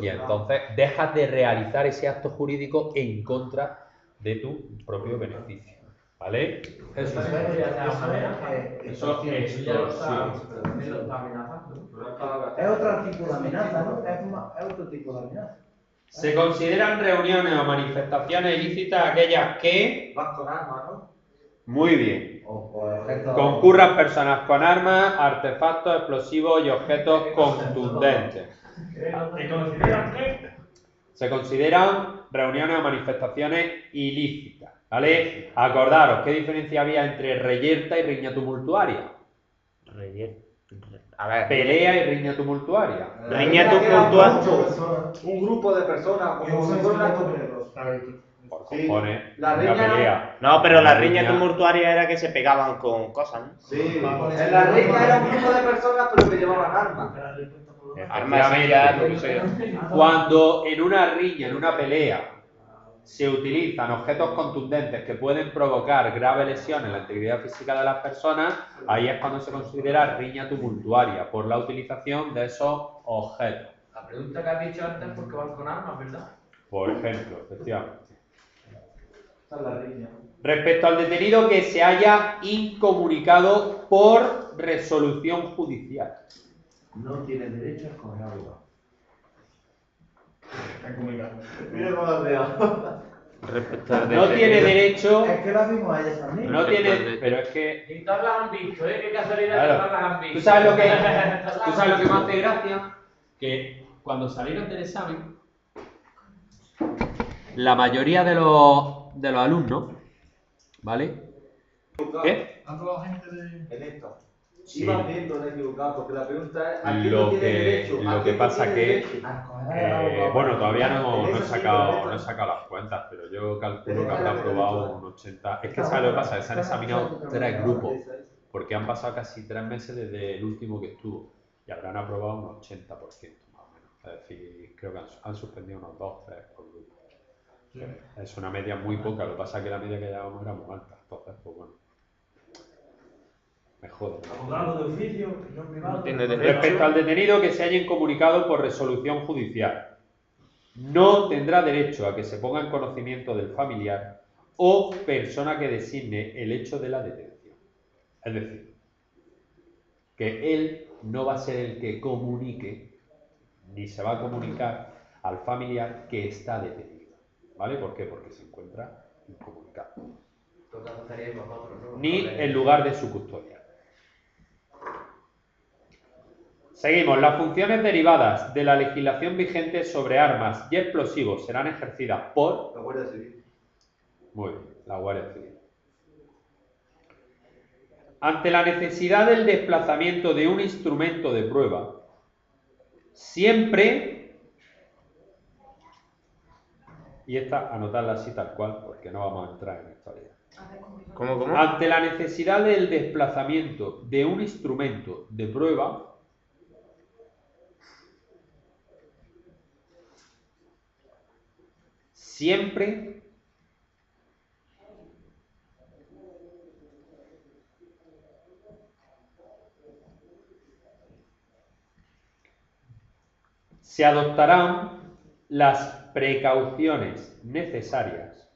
y entonces dejas de realizar ese acto jurídico en contra de tu propio beneficio. ¿Vale? Eso es Eso ya lo está, pero también lo está amenazando. Es otro tipo de amenaza, ¿no? Es otro tipo de amenaza. Se consideran reuniones o manifestaciones ilícitas aquellas que Vas con armas, ¿no? muy bien. Objetos. Concurran personas con armas, artefactos explosivos y objetos contundentes. ¿Se consideran qué? Se consideran reuniones o manifestaciones ilícitas. ¿Vale? Acordaros, ¿qué diferencia había entre reyerta y riña tumultuaria? A ver, Pelea y riña tumultuaria. riña Era que eran tumultuaria. muchos, un grupo de personas, como si fuera una Por Sí, cojones, la una riña- pelea. No, pero la riña tumultuaria era que se pegaban con cosas, ¿no? Sí, en la riña era un grupo de personas pero que llevaban armas. Armas ya, lo que sea. Cuando en una riña, en una pelea, se utilizan objetos contundentes que pueden provocar graves lesiones en la integridad física de las personas, ahí es cuando se considera riña tumultuaria, por la utilización de esos objetos. La pregunta que has dicho antes es porque van con armas, ¿verdad? Por ejemplo, efectivamente. Esa es la riña. Respecto al detenido que se haya incomunicado por resolución judicial. No tiene derecho a escoger abogado. Están comunicados. Mira cómo las veo. Respecto al No tiene detenido. derecho, Es que lo vimos a ellas también. no tiene, pero es que Y todas las han visto, ¿eh? Qué casualidad Claro. que todas las han visto. ¿Tú sabes lo que me hace gracia? Que cuando salieron del examen, la mayoría de los alumnos, ¿vale? ¿Qué? ¿Han probado gente de...? En esto. Sí. Iban viendo de equivocado, porque la pregunta es, ¿a quién Lo no tiene que- derecho? lo ¿A que quién no pasa tiene que- derecho? A escoger abogado. Bueno, todavía no En he eso sí, sacado, pero no he sacado las cuentas, pero yo calculo que habrá aprobado un 80. Es que ¿sabes lo que pasa? Que se han examinado 3 grupos, porque han pasado casi 3 meses desde el último que estuvo, y habrán aprobado un 80% más o menos. Es decir, creo que han suspendido unos 2 3 por grupo. Es una media muy poca, lo que pasa es que la media que llevábamos era muy alta, entonces, pues bueno. Me jode. Abogado de oficio, no privado. Tiene derecho. Respecto al detenido que se haya incomunicado por resolución judicial, no tendrá derecho a que se ponga en conocimiento del familiar o persona que designe el hecho de la detención. Es decir, que él no va a ser el que comunique, ni se va a comunicar al familiar que está detenido. ¿Vale? ¿Por qué? Porque se encuentra incomunicado. Todo caso seríais vosotros, ¿no? Ni en lugar de su custodia. Seguimos. Las funciones derivadas de la legislación vigente sobre armas y explosivos serán ejercidas por... La Guardia Civil. Muy bien, la Guardia Civil. Ante la necesidad del desplazamiento de un instrumento de prueba, siempre... Y esta, anotarla así tal cual, porque no vamos a entrar en esta vida. ¿Cómo? Ante la necesidad del desplazamiento de un instrumento de prueba, siempre se adoptarán las precauciones necesarias.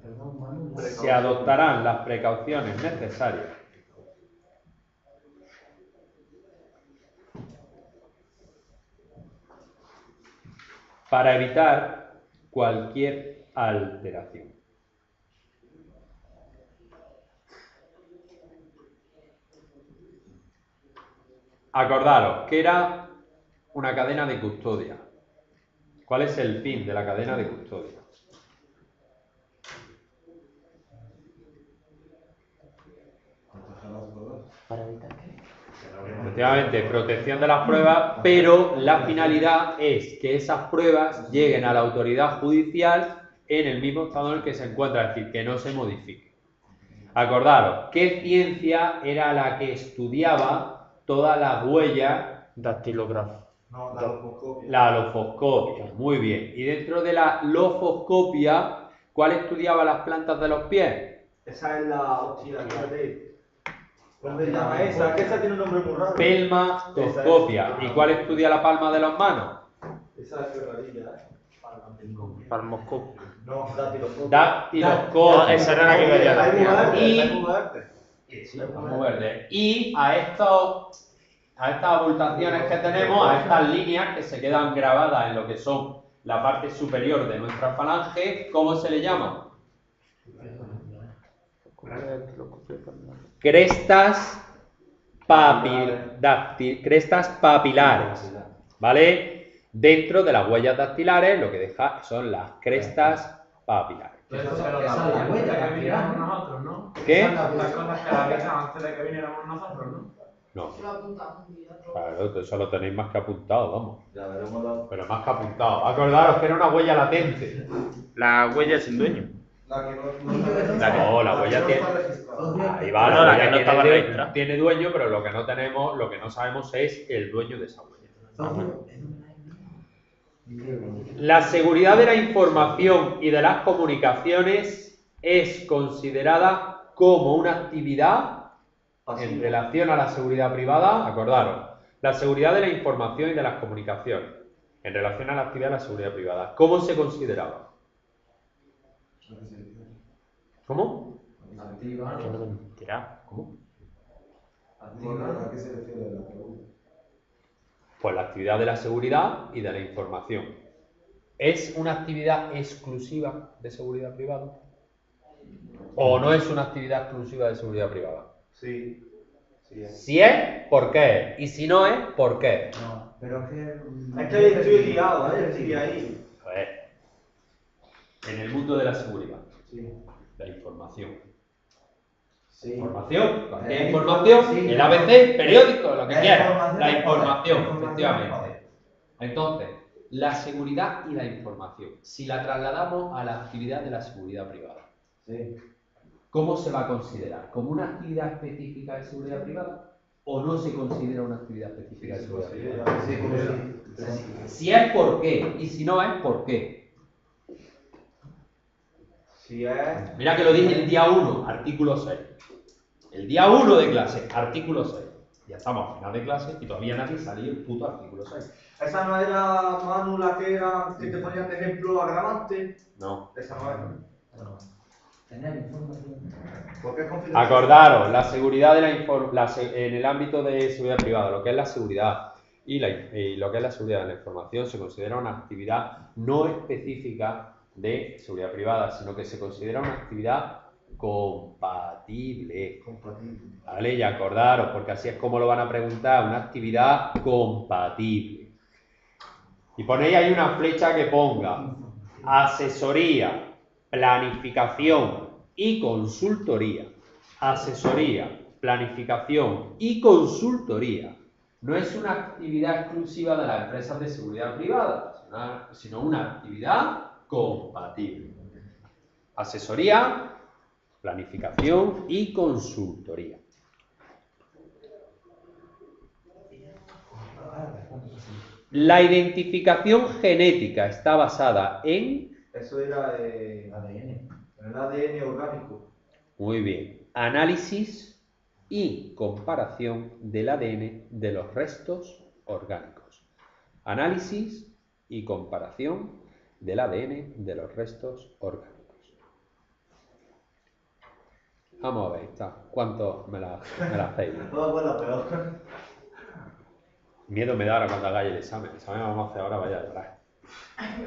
Perdón, Manu. Se adoptarán las precauciones necesarias para evitar cualquier alteración. Acordaros que era una cadena de custodia. ¿Cuál es el fin de la cadena de custodia? ¿Para evitar qué? Efectivamente, protección de las pruebas, pero la finalidad es que esas pruebas lleguen a la autoridad judicial en el mismo estado en el que se encuentra, es decir, que no se modifique. Acordaros, ¿qué ciencia era la que estudiaba todas las huellas? Dactilógrafo. No, la logoscopia. La lofoscopia, muy bien. Y dentro de la lofoscopia, ¿cuál estudiaba las plantas de los pies? Esa es la hostia, fíjate. ¿Cómo se llama esa? Que esa tiene un nombre muy raro. Pelmatoscopia. ¿Y cuál estudia la palma de las manos? Esa es ferradilla, ¿eh? Palmoscopio. No, dactiloscopia. Dactiloscopia. No, esa era la que veía. Hay muy verde, Y- hay muy verde. Muy verde. Y a estos a estas abultaciones que tenemos, a estas líneas que se quedan grabadas en lo que son la parte superior de nuestra falange, ¿cómo se le llama? Crestas papilares, ¿vale? Dentro de las huellas dactilares lo que deja son las crestas papilares. Eso se lo da la huella que viniéramos nosotros, ¿no? ¿Qué? Las cosas que las vimos antes de que viniéramos nosotros, ¿no? No. Se lo apuntamos un día. Claro, eso lo tenéis más que apuntado, vamos. Ya veremos la... Pero más que apuntado. Acordaros que era una huella latente. La huella sin dueño. La que No, la huella tiene. Ahí va, No, la la huella que no estaba tiene, registrada. tiene dueño, pero lo que no tenemos, lo que no sabemos es el dueño de esa huella. La seguridad de la información y de las comunicaciones es considerada como una actividad en relación a la seguridad privada. Acordaros, la seguridad de la información y de las comunicaciones en relación a la actividad de la seguridad privada. ¿Cómo se consideraba? ¿Cómo? Activa. ¿Cómo? ¿A qué se refiere la pregunta? Pues la actividad de la seguridad y de la información. ¿Es una actividad exclusiva de seguridad privada? ¿O no es una actividad exclusiva de seguridad privada? Sí. Sí es. Si es, ¿por qué? Y si no es, ¿por qué? No, pero es que... Es que estoy guiado, estoy ahí. Pues, en el mundo de la seguridad, Sí. la información. Sí. Información, cualquier información, Sí. el ABC, periódico, lo que La quieras. información La es información, poder. efectivamente. Entonces, la seguridad y la información, si la trasladamos a la actividad de la seguridad privada, Sí. ¿cómo se va a considerar? ¿Como una actividad específica de seguridad privada? ¿O no se considera una actividad específica de seguridad privada? Sí, como si... Si es, ¿por qué? Y si no es, ¿por qué? Si es... Mira que lo dije el día 1, artículo 6. El día 1 de clase, artículo 6. Ya estamos a final de clase y todavía nadie salió el puto artículo 6. ¿Esa no era, Manu, la que era que te ponían de ejemplo agravante? No. Esa no es. No. Tener información. ¿Por qué es confidencial? Acordaros, la seguridad de en el ámbito de seguridad privada, lo que es la seguridad y lo que es la seguridad de la información se considera una actividad no específica de seguridad privada, sino que se considera una actividad compatible. ¿Vale? Y acordaros, porque así es como lo van a preguntar, una actividad compatible. Y ponéis ahí una flecha que ponga asesoría, planificación y consultoría. Asesoría, planificación y consultoría no es una actividad exclusiva de las empresas de seguridad privada, sino una actividad compatible. Asesoría, planificación y consultoría. La identificación genética está basada en... Eso era ADN. En el ADN orgánico. Muy bien. Análisis y comparación del ADN de los restos orgánicos. Análisis y comparación del ADN de los restos orgánicos. Vamos a ver, está. ¿Cuánto me la hacéis? Todo fue la peor. Miedo me da ahora cuando hagáis el examen. El examen vamos a hacer ahora, vaya a llorar.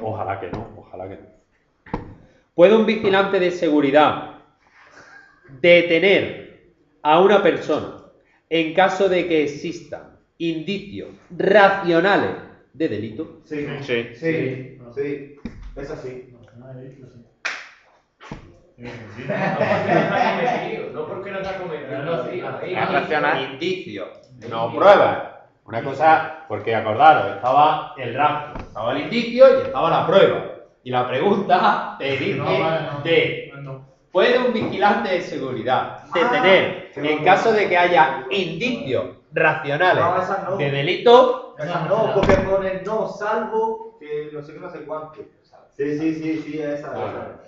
Ojalá que no, ojalá que no. ¿Puede un vigilante de seguridad detener a una persona en caso de que existan indicios racionales de delito? Sí. Sí. Sí. Sí. Es así. No porque no está cometido, no, sí, Es racional. Indicios, no pruebas. Una cosa, porque acordaros, estaba el rastro, estaba el indicio y estaba la prueba. Y la pregunta te dice ¿puede un vigilante de seguridad detener en caso de que haya indicios racionales No, esas no. de delito? Esa no, porque ponen no, salvo que no sé qué, no sé cuánto. Sí, esa.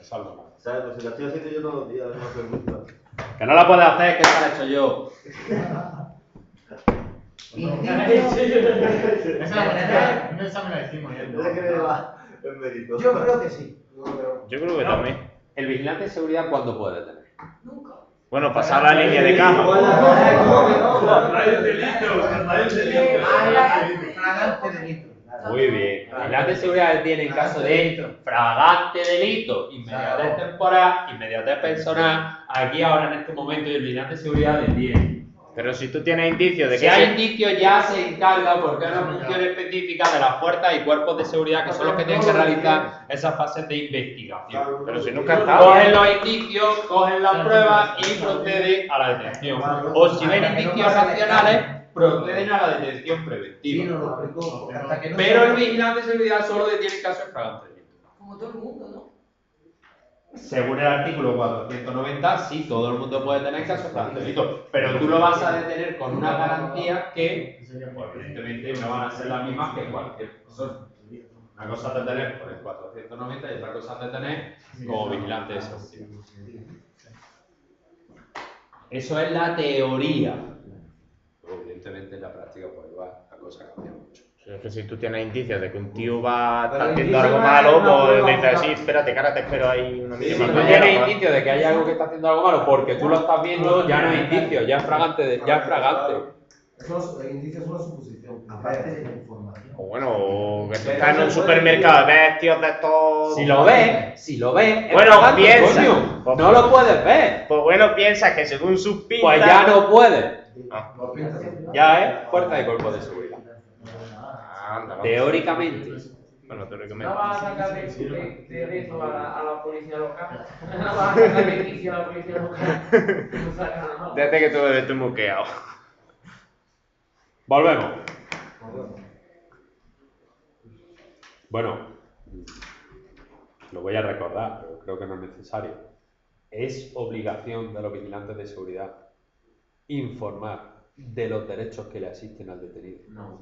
Salvo. ¿Sabes? Si la estoy haciendo yo todos los días, no me gusta. Que no la puedes hacer, que esa la he hecho yo. Esa un examen la hicimos ayer. Es que me va en mérito. Yo creo que sí. Yo creo que también. ¿El vigilante de seguridad cuándo puede detener? Nunca. Bueno, pasar la línea de caja. Igual la- Hay un delito, hay un delito. vigilante de seguridad tiene en caso de fragante delito, inmediatez temporal, inmediatez personal. Aquí ahora en este momento el vigilante de seguridad detiene. Pero si tú tienes indicios de Si que hay indicios ya se encarga porque es una función específica de las fuerzas y cuerpos de seguridad que son los que tienen que realizar esas fases de investigación. Pero si nunca está. Cogen los indicios, cogen las pruebas y proceden a la detención. O si ven indicios racionales, proceden a la detención Sí, preventiva. nos lo explicó, porque hasta que no Pero se- el vigilante de seguridad solo detiene en caso de fragante delito. Como todo el mundo, ¿no? Según el artículo 490, sí, todo el mundo puede tener casos de fragante delito, pero tú lo vas a detener con una garantía que, pues, evidentemente, no van a ser las mismas que cualquier persona. Una cosa es detener por el 490 y otra cosa es detener como vigilante de seguridad. Eso es la teoría. Luego, evidentemente, en la práctica, pues, la cosa cambia mucho. Es que si tú tienes indicios de que un tío va Pero está haciendo indicios algo no es malo, una pues prueba dices, sí, fundamental. espérate, que ahora te espero ahí una Si mínima tú media tienes hora. indicios de que hay algo que está haciendo algo malo porque tú lo estás viendo, ya no es indicio, ya es fragante. Ya es fragante. Esos indicios son una suposición. Aparte de la información. O bueno, o que tú estás en un supermercado, ves tíos de estos. Si lo ves, es Bueno, fragante, piensa. coño. No lo puedes ver. Pues bueno, piensa que según sus pintas. Pues ya no puedes. Los pintas. Ya es fuerza de cuerpo de seguridad. Anda, Teóricamente. Bueno, teóricamente. No vas a sacar de eso a la policía local. No vas a sacar de inicio a la policía local. No sacas nada. Desde que tú bebes tu moqueado. Volvemos. Bueno, lo voy a recordar, pero creo que no es necesario. Es obligación de los vigilantes de seguridad informar de los derechos que le asisten al detenido. No.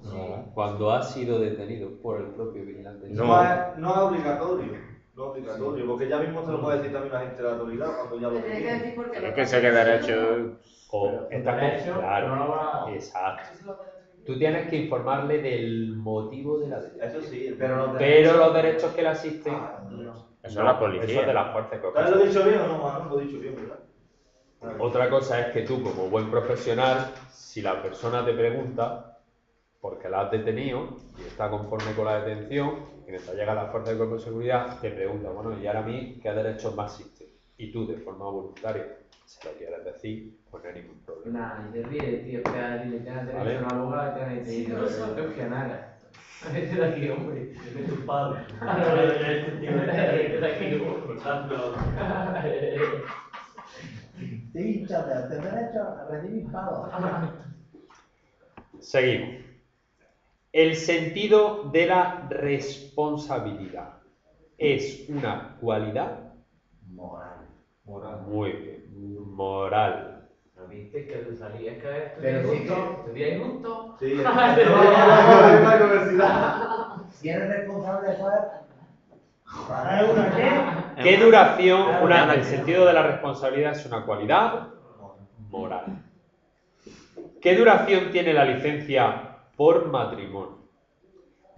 Cuando ha sido detenido por el propio vigilante de No seguridad. es obligatorio. No es obligatorio, porque ya mismo se lo puede decir también la gente de la autoridad cuando ya lo Te tiene que tiene. decir por qué. Pero es que sé que derecho. O está derecho, claro. no lo va a- Exacto. Tú tienes que informarle del motivo de la detención. Eso sí, Pero los derechos que le asisten. Eso es la policía. Eso es de las fuerzas ¿Te lo he dicho bien o no, Manu? Lo he dicho bien, ¿verdad? Otra cosa es que tú, como buen profesional, si la persona te pregunta por qué la has detenido y está conforme con la detención, y mientras llega la fuerza de cuerpo de seguridad, te pregunta, bueno, ¿y ahora a mí qué derechos más existen? Y tú, de forma voluntaria, se lo quieres decir, pues no hay ningún problema. Nah, y te ríes, tío. Espera, dile, tienes Vale. derecho a un abogado y tienes Sí, derecho no lo sé. a que nada. Vete de aquí, hombre. De tu padre. Vete de aquí, hombre. Dicho de derecho a recibir pago. Seguimos. El sentido de la responsabilidad es una cualidad Moral. muy bien, moral. ¿No viste que tú salías que Pero sí estudiáis juntos? Sí, No, no, la universidad. Si eres responsable, pues. ¿Es una qué? ¿Qué duración? El sentido de la responsabilidad es una cualidad moral. ¿Qué duración tiene la licencia por matrimonio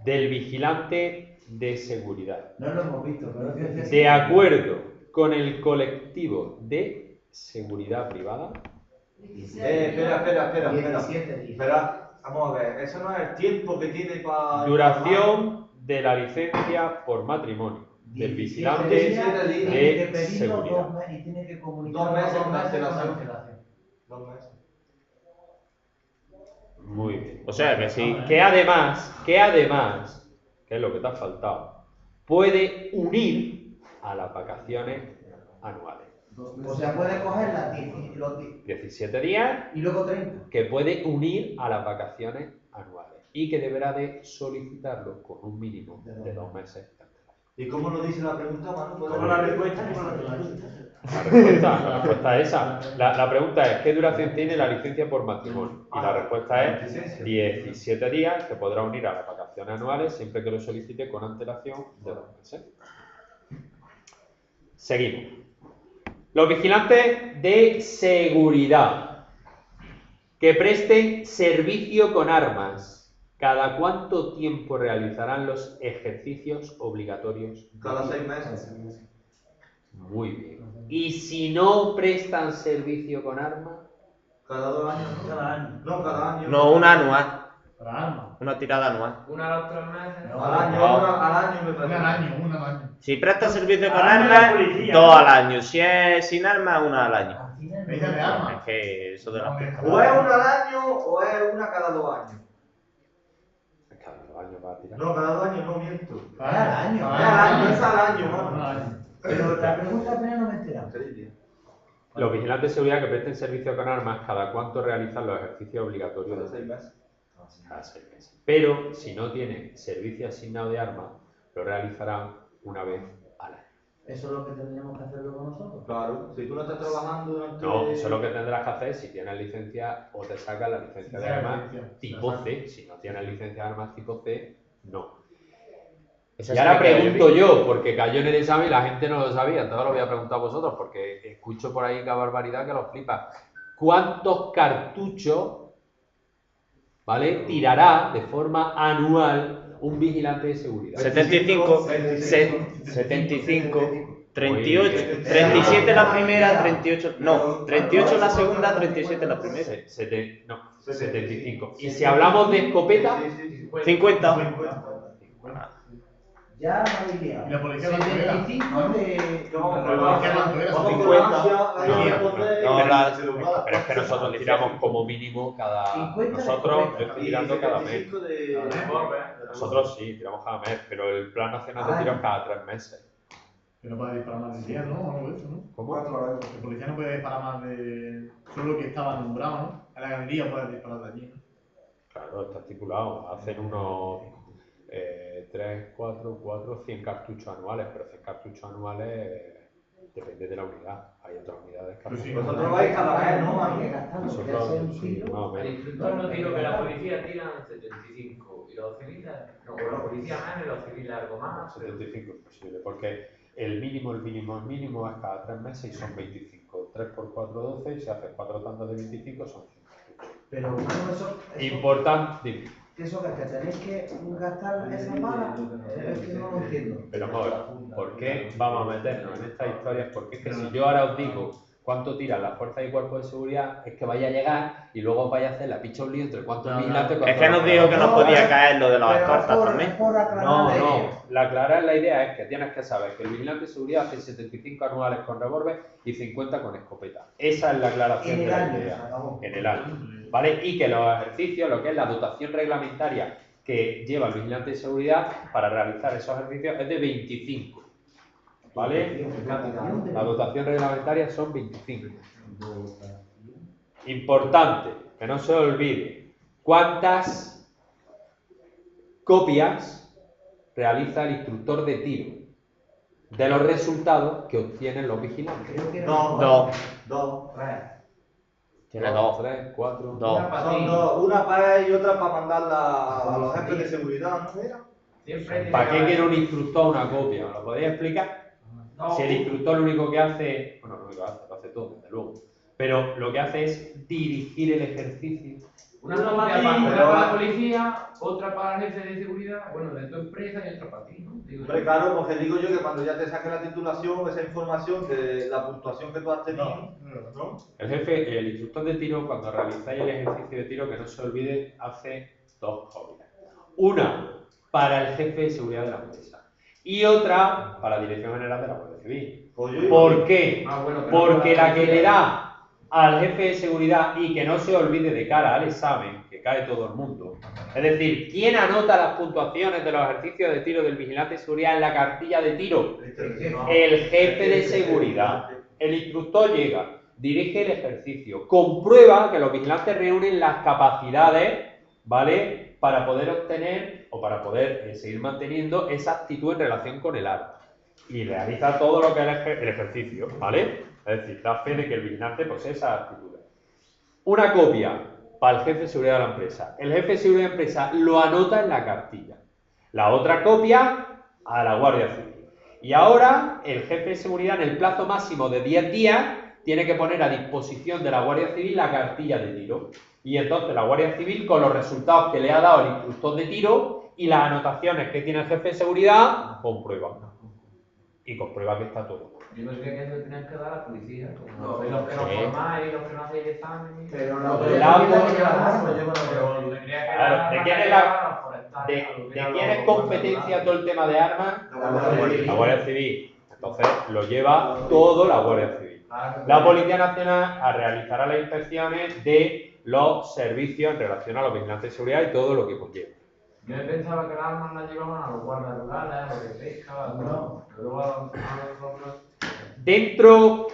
del vigilante de seguridad? No lo hemos visto, pero es que De acuerdo con el colectivo de seguridad privada. Espera. 17 días. Espera, vamos a ver, eso no es el tiempo que tiene para... Duración de la licencia por matrimonio del 17 vigilante días, tiene que de pedirlo seguridad. 2 meses y tiene que comunicarlo 2 meses 2 con meses con antelación. antelación. 2 meses. Muy bien. O sea que sí, que además, que es lo que te ha faltado, puede unir a las vacaciones anuales. O sea, puede coger los 17 días y luego 30. que puede unir a las vacaciones anuales y que deberá de solicitarlo con un mínimo de 2 meses. ¿Y cómo lo dice la pregunta, Manu? Como la respuesta como la pregunta. La respuesta es esa. La pregunta es, ¿qué duración tiene la licencia por matrimonio? Y la respuesta es 17 días que podrá unir a las vacaciones anuales siempre que lo solicite con antelación de 2 meses. Seguimos. Los vigilantes de seguridad que presten servicio con armas. ¿Cada cuánto tiempo realizarán los ejercicios obligatorios? Cada 6 meses. Muy bien. ¿Y si no prestan servicio con armas? Cada 2 años, ¿no? Cada año. No, cada año. No, un anual. Para armas. Una tirada anual. Una a los 3 meses. Al año me parece. Una al año. Si presta servicio con Al año la armas, policía, 2 ¿no? al año. Si es sin armas, 1 al año. Me dice de armas. Es que eso de las O es una al año o es una cada 2 años. Cada 2 años va a tirar. No, cada 2 años no miento. Es al año. Es al año, mano. Pero la pregunta primero no me he enterado. Los vigilantes de seguridad que presten servicio con armas, ¿cada cuánto realizan los ejercicios obligatorios? Cada 6 meses. Cada 6 meses. Pero si no tienen servicio asignado de armas, lo realizarán una vez al año. Eso es lo que tendríamos que hacer luego nosotros. Claro, si tú no estás trabajando durante... No, eso es lo que tendrás que hacer si tienes licencia o te sacas la licencia de armas tipo C. Si no tienes licencia de armas tipo C, no. Esa Y sí ahora me queda pregunto bien. yo, porque cayó en el examen y la gente no lo sabía, entonces lo voy a preguntar a vosotros, porque escucho por ahí cada barbaridad que los flipa. ¿Cuántos cartuchos, ¿vale?, tirará de forma anual un vigilante de seguridad? 75, 75, 38, 37 la primera, 38, no, 38 la segunda, 37 la primera. 75. Y si hablamos de escopeta, 50. Ya me habéis liado. ¿Y la policía cuánto era? 75 de... No, ¿La policía cuánto era? vamos 50. pero es que nosotros tiramos como mínimo cada... 50 Nosotros de estoy tirando cada mes. 75 de... Nosotros sí, tiramos cada mes, pero el plan nacional de tiro es cada 3 meses. Que no puede disparar más de 10, ¿no? Algo de eso, ¿no? ¿Cómo? El policía no puede disparar más de... Solo que estaba nombrado, ¿no? En la galería puede disparar de allí, ¿no? Claro, está estipulado. Hacen unos 3, 4, 100 cartuchos anuales, pero 100 cartuchos anuales depende de la unidad. Hay otras unidades que Pero sí, hacen- Vosotros vais cada vez, ¿no? Hay que gastarlo, porque hace Nosotros, un sí, tiro. más o El menos. instructor no dijo que la policía tiran 75 y los civiles, no, o la policía menos y los civiles algo más. 75 es posible, porque el mínimo es cada 3 meses y son 25. 3 por 4, 12, si haces 4 tandas de 25 son 100. Pero bueno, eso Importante, dime. eso que tenéis que gastar esa bala, es que no lo entiendo. Pero amor, ¿por qué vamos a meternos en estas historias? Porque es que si yo ahora os digo cuánto tiran las fuerzas y cuerpos de seguridad, es que vaya a llegar y luego os vais a hacer la picha un lío entre cuántos vigilantes... Es que nos dijo que nos podía caer lo de las escoltas también. No, la aclarar la idea es que tienes que saber que el vigilante de seguridad hace 75 anuales con revólver y 50 con escopeta. Esa es la aclaración En de el la año, idea. se acabó. En el año. ¿Vale? Y que los ejercicios, lo que es la dotación reglamentaria que lleva el vigilante de seguridad para realizar esos ejercicios es de 25. ¿Vale? La dotación reglamentaria son 25. Importante, que no se olvide, ¿cuántas copias realiza el instructor de tiro de los resultados que obtienen los vigilantes? Dos. Tiene 2. 3, 4, 2. Son dos, una para él y otra para mandarla a los jefes de seguridad, ¿no era? Siempre ¿Para qué quiere un instructor una copia? ¿Me lo podéis explicar? No. Si el instructor lo único que hace, bueno, lo único que hace, lo hace todo, desde luego, pero lo que hace es dirigir el ejercicio. Una copia para la policía, otra para el jefe de seguridad, bueno, de tu empresa y otra para ti, ¿no? Digo, Hombre, claro, porque digo yo que cuando ya te saque la titulación, esa información de la puntuación que tú has tenido, ¿no? El jefe, el instructor de tiro, cuando realizáis el ejercicio de tiro, que no se olvide, hace 2 copias. Una para el jefe de seguridad de la empresa y otra para la Dirección General de la Guardia Civil. ¿Por qué? Porque la que le da al jefe de seguridad y que no se olvide de cara al examen, que cae todo el mundo, es decir, ¿quién anota las puntuaciones de los ejercicios de tiro del vigilante de seguridad en la cartilla de tiro? El jefe de seguridad. El instructor llega, dirige el ejercicio, comprueba que los vigilantes reúnen las capacidades, ¿vale?, para poder obtener o para poder seguir manteniendo esa actitud en relación con el arma. Y realiza todo lo que es el ejercicio, ¿vale? Es decir, da fe de que el vigilante posee esas actitudes. Una copia para el jefe de seguridad de la empresa. El jefe de seguridad de la empresa lo anota en la cartilla. La otra copia a la Guardia Civil. Y ahora el jefe de seguridad, en el plazo máximo de 10 días, tiene que poner a disposición de la Guardia Civil la cartilla de tiro. Y entonces la Guardia Civil, con los resultados que le ha dado el instructor de tiro y las anotaciones que tiene el jefe de seguridad, comprueba. Y comprueba que está todo. Yo pensé que eso tenían que dar a la policía, como los que Sí. nos formáis, los que no hacéis examen. Pero no, no, pero el pero auto- que llevar armas, yo Pero tendría que Claro, ¿de quién es ¿de quién es competencia todo el tema de armas? La Guardia Civil. Entonces lo lleva todo la Guardia Civil. La Policía Nacional realizará las inspecciones de los servicios en relación a la vigilancia y seguridad y todo lo que conlleva. Yo pensaba que las armas las llevaban a los guardas rurales, a los de pesca, no. Luego a los otros. Dentro,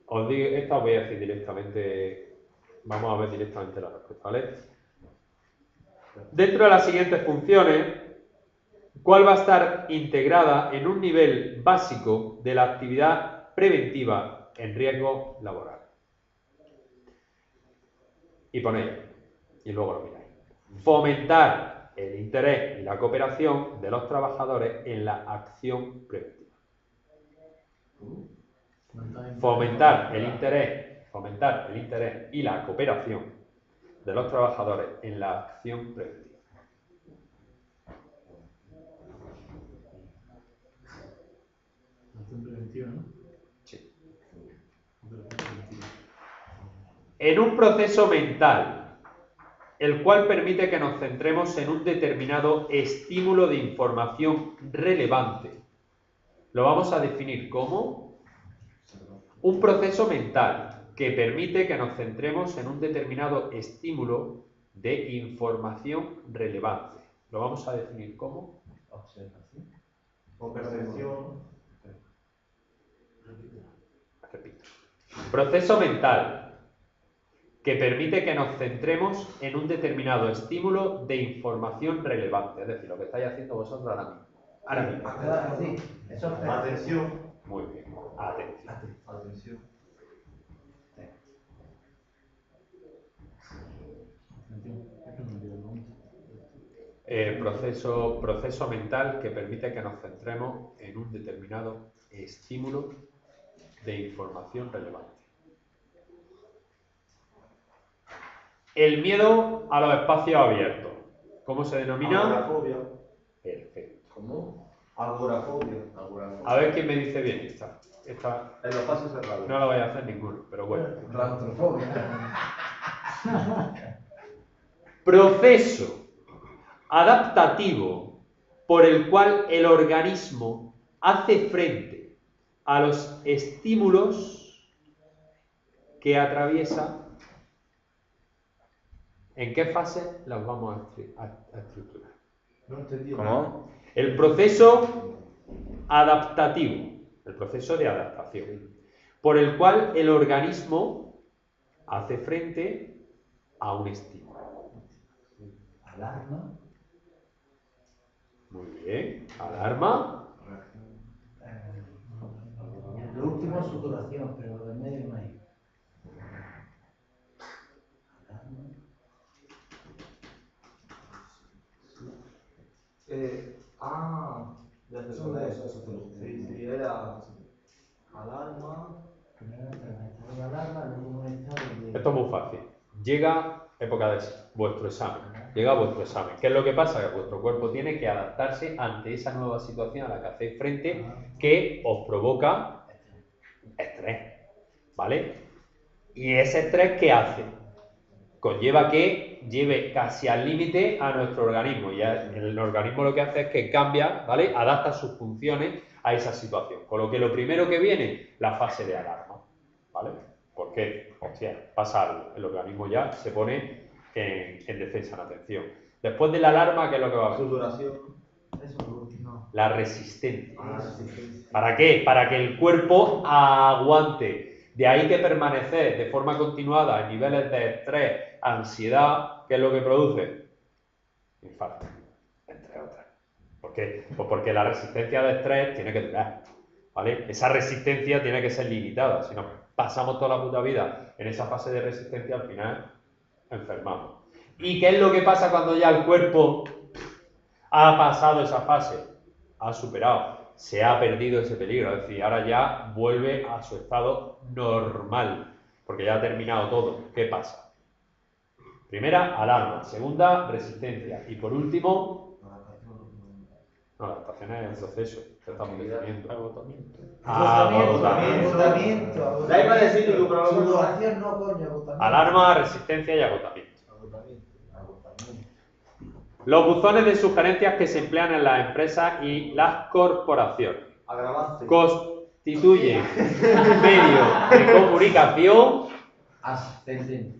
os digo, esta os voy a decir directamente, vamos a ver directamente la respuesta, ¿vale? Dentro de las siguientes funciones, ¿cuál va a estar integrada en un nivel básico de la actividad preventiva en riesgo laboral? Y ponéis, y luego lo miráis. Fomentar el interés y la cooperación de los trabajadores en la acción preventiva. Fomentar el interés y la cooperación de los trabajadores en la acción preventiva. Acción preventiva, ¿no? Sí. En un proceso mental, el cual permite que nos centremos en un determinado estímulo de información relevante. Lo vamos a definir como un proceso mental que permite que nos centremos en un determinado estímulo de información relevante. Lo vamos a definir como observación o percepción. Repito. Proceso mental que permite que nos centremos en un determinado estímulo de información relevante. Es decir, lo que estáis haciendo vosotros ahora mismo. Ahora mismo. Atención. Muy bien. Atención. Atención. Proceso mental que permite que nos centremos en un determinado estímulo de información relevante. El miedo a los espacios abiertos. ¿Cómo se denomina? Agorafobia. Perfecto. ¿Cómo? Agorafobia. A ver quién me dice bien esta. En los espacios cerrados. No la voy a hacer ninguno, pero bueno. Claustrofobia. Proceso adaptativo por el cual el organismo hace frente a los estímulos que atraviesa. ¿En qué fase los vamos a estructurar? No entendí. ¿Cómo? El proceso adaptativo, el proceso de adaptación, por el cual el organismo hace frente a un estímulo. Alarma. Muy bien. Alarma. Lo último es sudoración, pero lo del medio no hay. Ya te suena eso. Sí, era alarma. Esto es muy fácil. Llega época de vuestro examen. Llega vuestro examen. ¿Qué es lo que pasa? Que vuestro cuerpo tiene que adaptarse ante esa nueva situación a la que hacéis frente que os provoca estrés. ¿Vale? Y ese estrés, ¿qué hace? Conlleva que lleve casi al límite a nuestro organismo. Y el organismo lo que hace es que cambia, ¿vale? Adapta sus funciones a esa situación. Con lo que lo primero que viene, la fase de alarma, ¿vale? Porque, hostia, pasa algo. El organismo ya se pone en defensa, en atención. Después de la alarma, ¿qué es lo que va a haber? Sudoración. La resistencia. ¿Para qué? Para que el cuerpo aguante. De ahí que permanecer de forma continuada en niveles de estrés, ansiedad, ¿qué es lo que produce? Infarto, entre otras. ¿Por qué? Pues porque la resistencia de estrés tiene que durar, ¿vale? Esa resistencia tiene que ser limitada, si no pasamos toda la puta vida en esa fase de resistencia, al final enfermamos. ¿Y qué es lo que pasa cuando ya el cuerpo ha pasado esa fase? Ha superado. Se ha perdido ese peligro, es decir, ahora ya vuelve a su estado normal, porque ya ha terminado todo. ¿Qué pasa? Primera, alarma. Segunda, resistencia. Y por último, no, la adaptación es el proceso que estamos definiendo. Agotamiento. Agotamiento. La iba a decir, pero sudoración no, coño, agotamiento. Alarma, resistencia y agotamiento. Los buzones de sugerencias que se emplean en las empresas y las corporaciones Agravante. constituyen un medio de comunicación Ascendente.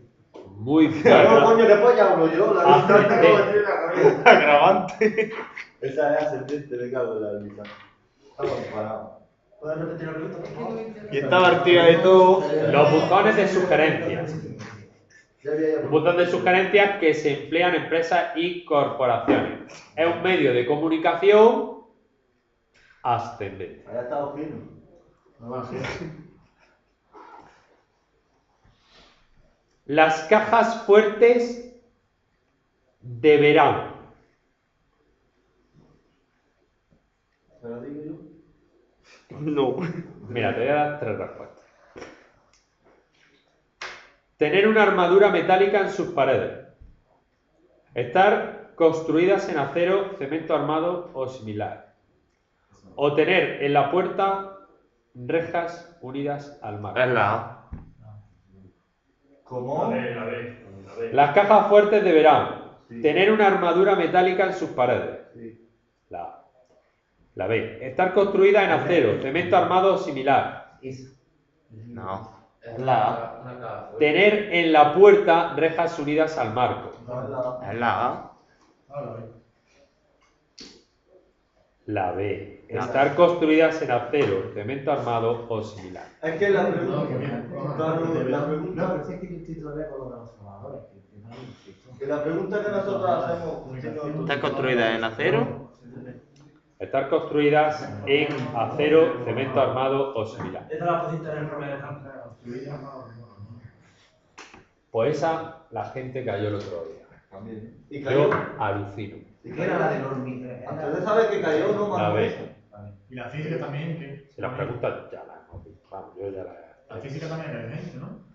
muy No, coño, después ya hablo yo. La lista Ascendente. tengo que decir la cabeza. Agravante. Esa es ascendente, me cago en la lista. Estamos parados. ¿Puedes repetir la pregunta, por Es que no favor? me interesa. Y esta partida de todo. Los buzones de sugerencias. Ya había Un buzón de sugerencias que se emplean en empresas y corporaciones. Es un medio de comunicación ascendente. Había estado fino. No va a ser. Las cajas fuertes deberán. ¿Me lo digo yo? No. Mira, te voy a dar 3 respuestas. Tener una armadura metálica en sus paredes. Estar construidas en acero, cemento armado o similar. O tener en la puerta rejas unidas al mar. Es la A. ¿Cómo? La B. Las cajas fuertes deberán Sí. tener una armadura metálica en sus paredes. Sí. La A. La B. Estar construida en acero, cemento armado o similar. No. Es la A. Una caja fuerte. Tener en la puerta rejas unidas al marco. No, es la... Es la A. Ahora ve. La B. La Estar construidas en acero, cemento armado o similar. Es que la pregunta... No, que bien. Claro, la No, pregunta... pero si es que yo estoy todavía con los transformadores. Que no lo insisto. Que la pregunta que nosotros hacemos... Está construida en acero. Estar construidas en acero, cemento armado o similar. Esta la pusiste en el informe de Santa. Pues esa la gente cayó el otro día. También. Y Yo cayó. alucino. Y ¿Qué era la cayó. del hormiguero? Antes de saber que cayó, no La más. B. Y la física también, que... Si las preguntas ya las hemos visto. Vamos, yo ya La las... física también es evidente, ¿no?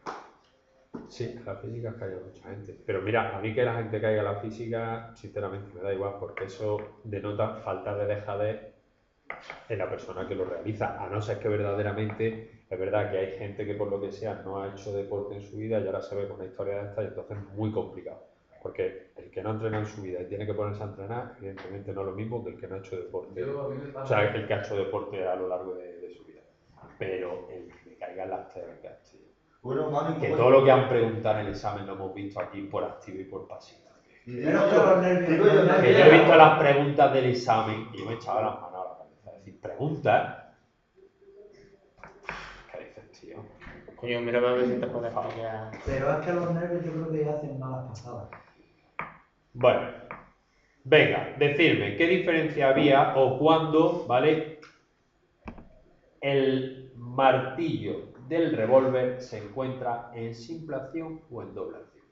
Sí, la física cayó mucha gente. Pero mira, a mí que la gente caiga en la física, sinceramente me da igual, porque eso denota falta de dejadez en la persona que lo realiza. A no ser que verdaderamente, es verdad que hay gente que por lo que sea no ha hecho deporte en su vida y ahora se ve con una historia de esta y entonces es muy complicado. Porque el que no ha entrenado en su vida y tiene que ponerse a entrenar, evidentemente no es lo mismo que el que no ha hecho deporte. Yo, a mí me O pasa. sea, el que ha hecho deporte a lo largo de su vida. Pero el que le caigan las técnicas, tío. Bueno, mami, Que ¿cómo- todo lo que han preguntado en el examen lo hemos visto aquí por activo y por pasivo. Y digo Pero yo, los nervios, digo yo, los no Que nervios. yo he visto las preguntas del examen y yo me echaba las manos a la cabeza. Es decir, preguntas. ¿Qué dices, tío? Coño, mira a ver si te puedes explicar. Pero es que los nervios yo creo que hacen malas pasadas. Bueno, venga, decirme qué diferencia había o cuándo, ¿vale? El martillo del revólver se encuentra en simple acción o en doble acción.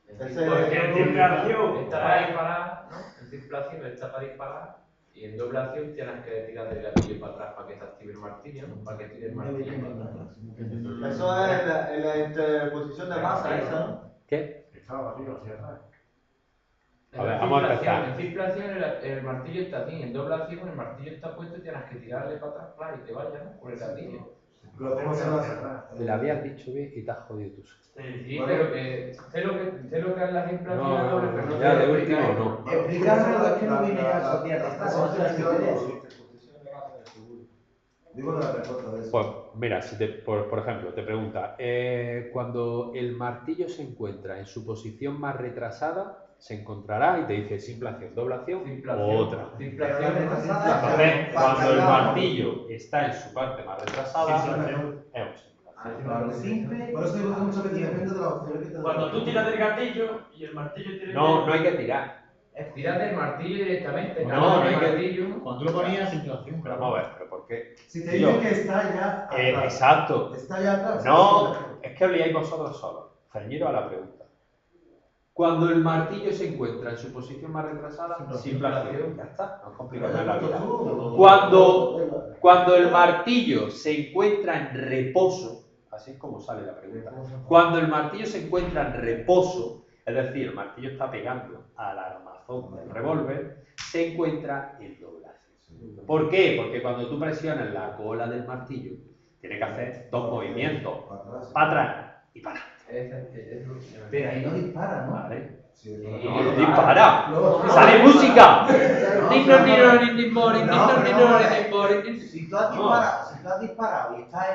Ese- Porque en simulación. Está para disparar, ¿no? En simple acción está para disparar y en doble acción tienes que tirar del gatillo para atrás para que se active el martillo, ¿no? Para que tire el martillo para atrás. Eso es la interposición de masa, esa, ¿no? ¿Qué? Estaba arriba, hacia atrás. A ver, vamos a empezar. En simple acción el martillo está así, en doble acción el martillo está puesto y tienes que tirarle para atrás para y te vaya, ¿no? Por el gatillo. Pero ¿cómo se hace? Le habías dicho bien y te has jodido tú. Sí, pero que sé lo que es la simple acción No, doble, pero no ya te de lo último explico. no. Explicármelo, es que no viene ya esa tierra. Digo la respuesta de eso. Pues mira, si por ejemplo, te pregunta, cuando el martillo se encuentra en su posición más retrasada, se encontrará y te dice simple acción, doble acción Simple o acción. otra. Simple acción es Entonces, cuando el martillo está en su parte más retrasada, es un simple acción. Simple. Por eso digo que muchas veces depende de las opciones que te dan. Cuando tú tiras del gatillo y el martillo tiene. No, no hay que tirar. Tírate el martillo directamente. No, no hay que- martillo. Cuando tú lo ponías, simulación, Pero vamos a ver, ¿pero por qué? Si te Tío, dicen que está ya atrás. exacto. Está ya atrás. No, es que os liáis vosotros solos. Ceñiros a la pregunta. Cuando el martillo se encuentra en su posición más retrasada, simple acción. Ya está, no os complicáis más la vida. Cuando el martillo se encuentra en reposo, así es como sale la pregunta. Cuando el martillo se encuentra en reposo, es decir, el martillo está pegando al armazón del revólver, se encuentra en doble acción. ¿Por qué? Porque cuando tú presionas la cola del martillo, tiene que hacer dos movimientos, para atrás y para adelante. Pero ahí no dispara, ¿no? Vale. Sí, Dispara. ¡Sale música! Si tú has disparado y estás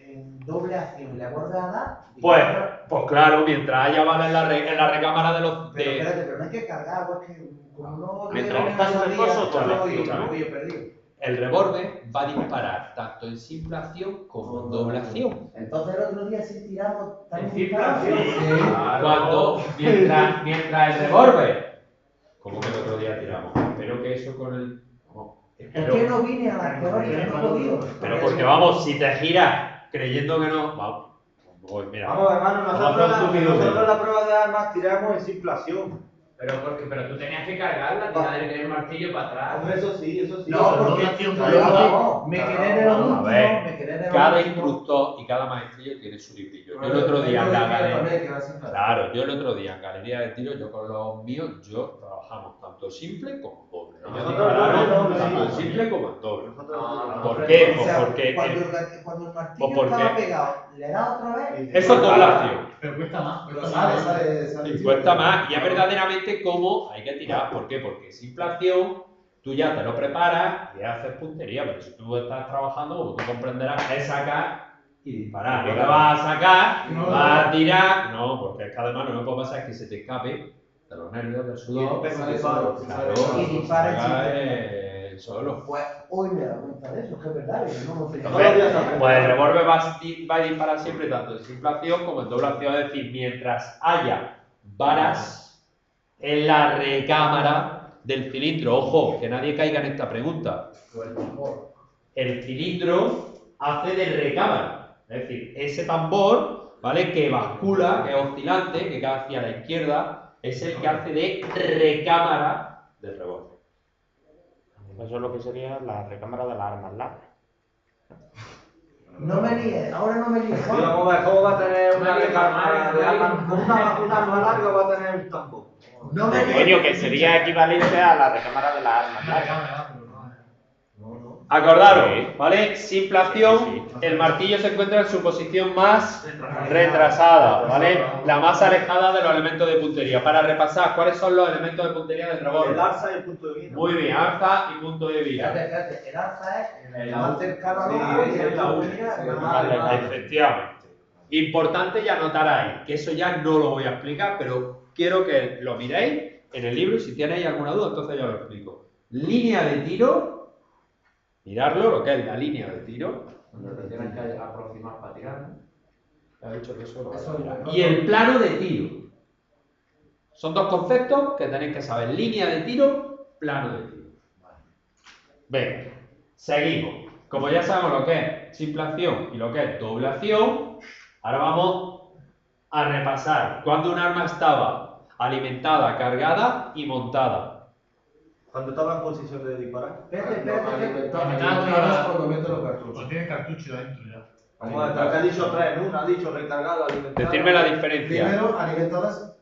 en doble acción y le vuelves a dar. Pues claro, mientras haya balas en la recámara de los. Pero espérate, pero no hay que cargar, pues que como no. Mientras estás en el coso, perdido. El revólver va a disparar tanto en simple acción como en doble acción. Entonces el otro día sí tiramos también. Mientras el revólver. Como que el otro día tiramos. Espero que eso con el. Es que no vine a la teoría, no he podido. Pero porque vamos, si te giras creyendo que no. Vamos, pues mira. Vamos, hermano, nosotros la prueba de armas tiramos en simple acción. Pero tú tenías que cargarla, tirar el martillo para atrás. Hombre, eso sí. No, porque me quedé en el último, A ver, cada instructor y cada maestrillo tiene su librillo. Yo el otro día en la galería. Claro, yo el otro día en galería de tiro, yo con los míos, trabajamos tanto simple como doble. Ellos dispararon tanto en simple como en doble. ¿Por qué? Pues porque. Cuando el martillo estaba pegado, le da otra vez. Eso es doble acción. Pero cuesta más. Sale. Cuesta más. Y es verdaderamente cómo hay que tirar. ¿Por qué? Porque simple acción, tú ya te lo preparas y haces puntería. Pero si tú estás trabajando, como tú comprenderás, es sacar y disparar. No te vas a sacar, vas a tirar. No, porque es que además lo que puede pasar es que se te escape de los nervios, del sudor. Y dispara el solo. Pues hoy me he dado cuenta de eso, que es verdad, yo no me Pues el revólver va a disparar siempre tanto en simple acción como en doble acción, es decir, mientras haya varas en la recámara del cilindro. Ojo, que nadie caiga en esta pregunta. El cilindro hace de recámara, es decir, ese tambor, ¿vale? Que bascula, que es oscilante, que cae hacia la izquierda, es el que hace de recámara del revólver. Eso es lo que sería la recámara de las armas largas. No me líes, ahora no me líes. ¿Cómo va a tener una recámara de armas? Una arma larga va a tener un tambor. No me líes. Coño, que sería equivalente a la recámara de las armas largas. Acordaros, ¿vale? Simple acción, el martillo se encuentra en su posición más retrasada, ¿vale? La más alejada de los elementos de puntería. Para repasar, ¿cuáles son los elementos de puntería del revólver? El alza y el punto de mira. Muy bien, alza y punto de mira. Espérate, el alza es el más cercano a la Sí, es la única. Efectivamente. Importante ya notar ahí, que eso ya no lo voy a explicar, pero quiero que lo miréis en el libro y si tenéis alguna duda, entonces ya lo explico. Línea de tiro. Mirarlo, lo que es la línea de tiro. Donde te tienes que aproximar para tirar, ¿no? Ya he dicho que eso lo vas a mirar. Y el plano de tiro. Son dos conceptos que tenéis que saber. Línea de tiro, plano de tiro. Venga, seguimos. Como ya sabemos lo que es simple acción y lo que es doble acción, ahora vamos a repasar cuando un arma estaba alimentada, cargada y montada. Cuando estaba en posición de disparar. Espérate. Cuando mete los cartuchos. Pues tiene cartucho dentro ya. Vamos a ver, te ha dicho tres en una, ha dicho recargada, alimentada. Decirme la diferencia. Primero, alimentadas.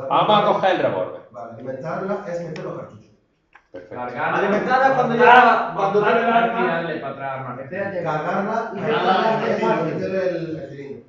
Vamos a coger el revólver. Vale, alimentarla es meter los cartuchos. Perfecto. Cargarla. Alimentada cuando llega, cuando tiene tiene el el arma. arma. Tirarle para atrás al martillo. Espérate. Cargarla y meter el cilindro.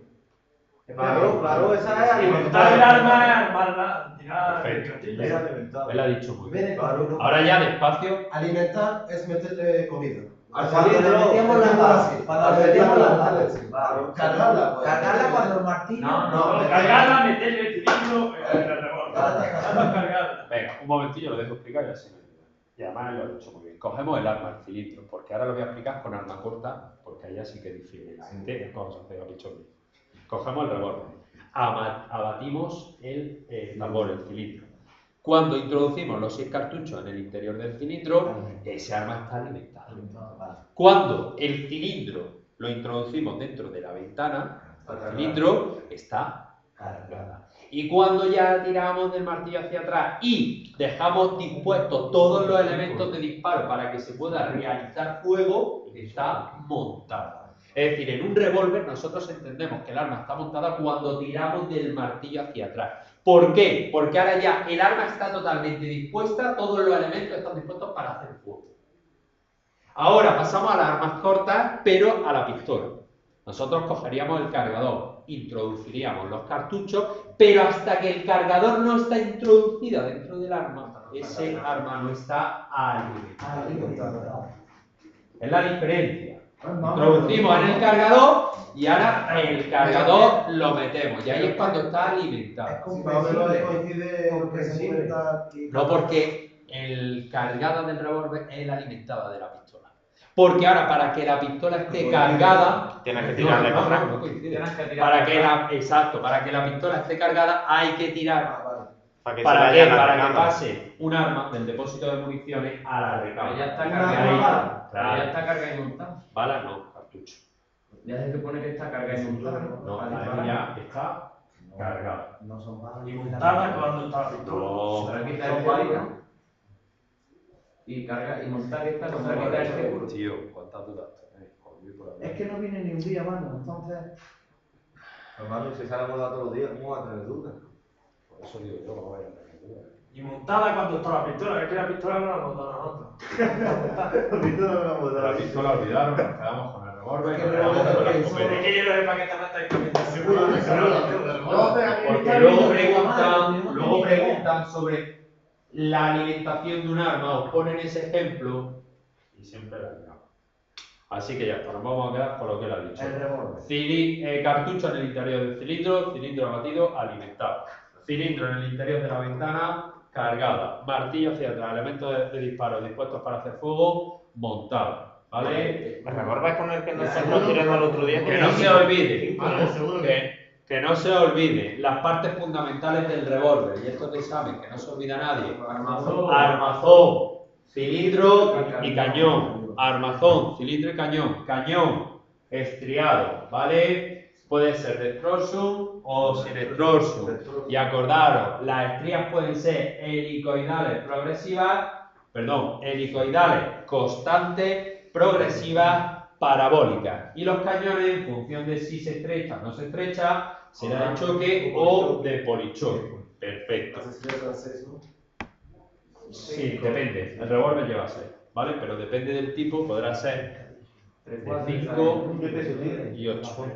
Claro, esa es Alimentar el alimentada. arma es armarla, tirar el Perfecto. castillo. Es alimentada. Él ha dicho muy bien. Claro. Ahora ya despacio. Alimentar es meterle comida. Al Cuando le cilindro, metíamos la base. Cuando le metíamos la base. Claro. Cargarla. pues. Cargarla cuando el martillo. No, cargarla, meterle el cilindro en el revólver. Cargarla. Venga, un momentillo, lo dejo explicar y así me ayuda. Y además lo ha dicho muy bien. Cogemos el arma, el cilindro, porque ahora lo voy a explicar con arma corta, porque allá sí que difiere la gente, es como se hace a pichón. Cogemos el revólver, abatimos el tambor, el cilindro. Cuando introducimos los 6 cartuchos en el interior del cilindro, ese arma está alimentada. Cuando el cilindro lo introducimos dentro de la ventana, el cilindro está cargada. Y cuando ya tiramos del martillo hacia atrás y dejamos dispuestos todos los elementos de disparo para que se pueda realizar fuego, está montada. Es decir, en un revólver nosotros entendemos que el arma está montada cuando tiramos del martillo hacia atrás. ¿Por qué? Porque ahora ya el arma está totalmente dispuesta, todos los elementos están dispuestos para hacer fuego. Ahora pasamos a las armas cortas, pero a la pistola. Nosotros cogeríamos el cargador, introduciríamos los cartuchos, pero hasta que el cargador no está introducido dentro del arma, ese arma no está alimentado. Es la diferencia. Introducimos en el cargador y ahora el cargador lo metemos. Y ahí es cuando está alimentado. No, porque el cargado del revólver es la alimentada de la pistola. Porque ahora, para que la pistola esté cargada, Tienes que tirarle para atrás. no coincide. Para que la pistola esté cargada, hay que tirar. Para que, ¿Para se qué? vaya a la Para que recámara. pase un arma del depósito de municiones a la recámara. Ya está Ahí, cargada. claro. Ya está cargada y montada. Balas no, cartucho. Ya se supone que está cargada y montada. No, Para ahí disparar. ya está cargada. No son balas. Y montada cuando está la pistola. No. Se la quita el seguro. Y carga y montar esta con la quita el seguro. Tío, ¿cuántas dudas tenéis? Es que no viene ni un día, mano, entonces. Hermano, y si sale a todos los días, ¿cómo va a tener dudas? Por eso digo yo, no vaya a tener dudas. Y montada cuando está la pistola, es que la pistola no la montamos nosotros. La pistola olvidaron, nos quedamos con el revólver. Es que nos quedamos con la el escopeta. Es que yo no sé para qué te metas en Seguro, Porque luego preguntan sobre la alimentación de un arma, os ponen ese ejemplo y siempre la ligamos. Así que ya está, nos vamos a quedar con lo que él ha dicho. El revólver. Cartucho en el interior del cilindro abatido, alimentado. Cilindro en el interior de la ventana, cargada. Martillo hacia atrás, elementos de disparo dispuestos para hacer fuego, montado. ¿Vale? El revólver con el que nosotros tiramos el otro día. Que no se olvide. Seguro Que no se olvide las partes fundamentales del revólver, y esto te saben, que no se olvida nadie. Armazón, cilindro y cañón. Armazón, cilindro y cañón. Cañón estriado, ¿vale? Puede ser de Strorsum o sin Strorsum. Y acordaros, las estrías pueden ser helicoidales constantes, progresivas, parabólicas. Y los cañones, en función de si se estrecha o no se estrecha, será de choque o de polichoque. Perfecto. Sí, depende. El revólver lleva 6, ¿vale? Pero depende del tipo, podrá ser de 5 y 8.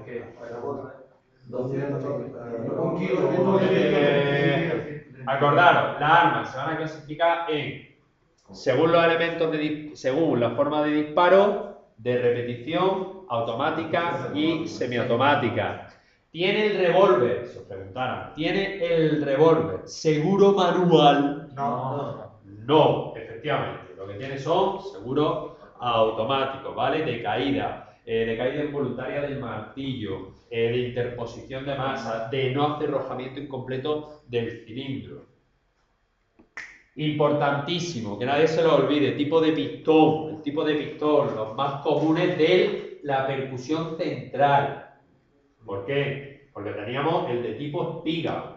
Un kilo. Acordaros, las armas se van a clasificar según los elementos según la forma de disparo, de repetición, automática y semiautomática. ¿Tiene el revólver? Se os preguntaran. ¿Tiene el revólver seguro manual? No, efectivamente. Lo que tiene son seguros automáticos, ¿vale? De caída involuntaria del martillo, de interposición de masa, de no acerrojamiento incompleto del cilindro. Importantísimo, que nadie se lo olvide, tipo de pistón, los más comunes de la percusión central. ¿Por qué? Porque teníamos el de tipo espiga,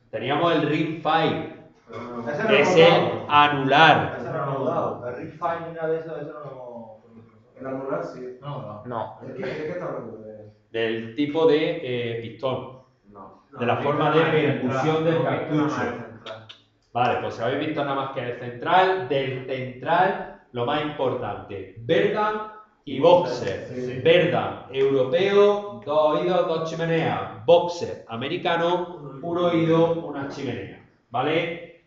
teníamos el rimfire, que es el anular. Ese no lo hemos dado. El Rick Fine ni nada de eso no. El anular sí. No. ¿De qué está hablando? Del tipo de pistón, de la forma de percusión del cartucho. Vale, pues si habéis visto nada más que el central, del central, lo más importante, Berdan y Boxer. Berdan, europeo, 2 oídos, 2 chimeneas. Boxer, americano, 1 oído, 1 chimenea. ¿Vale?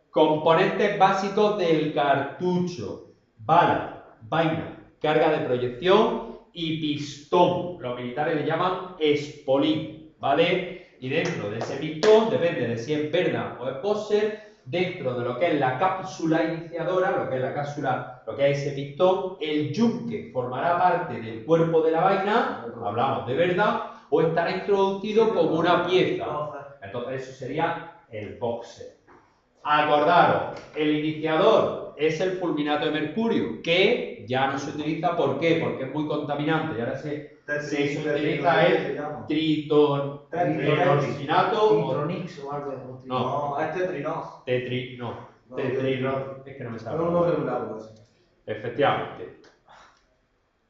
Componentes básicos del cartucho: bala, vaina, carga de proyección y pistón. Los militares le llaman espolín, ¿vale? Y dentro de ese pistón, depende de si es Berdan o es Boxer, dentro de lo que es la cápsula iniciadora, lo que es ese pistón, el yunque formará parte del cuerpo de la vaina, hablamos de Berdan, o estará introducido como una pieza. Entonces eso sería el Boxer. Acordaros, el iniciador es el fulminato de mercurio, que ya no se utiliza. ¿Por qué? Porque es muy contaminante y ahora se utiliza el tritonixinato. Tritronix o algo de No, es Tetrinos. Es que no me sale. Pero no regular, pues. Efectivamente.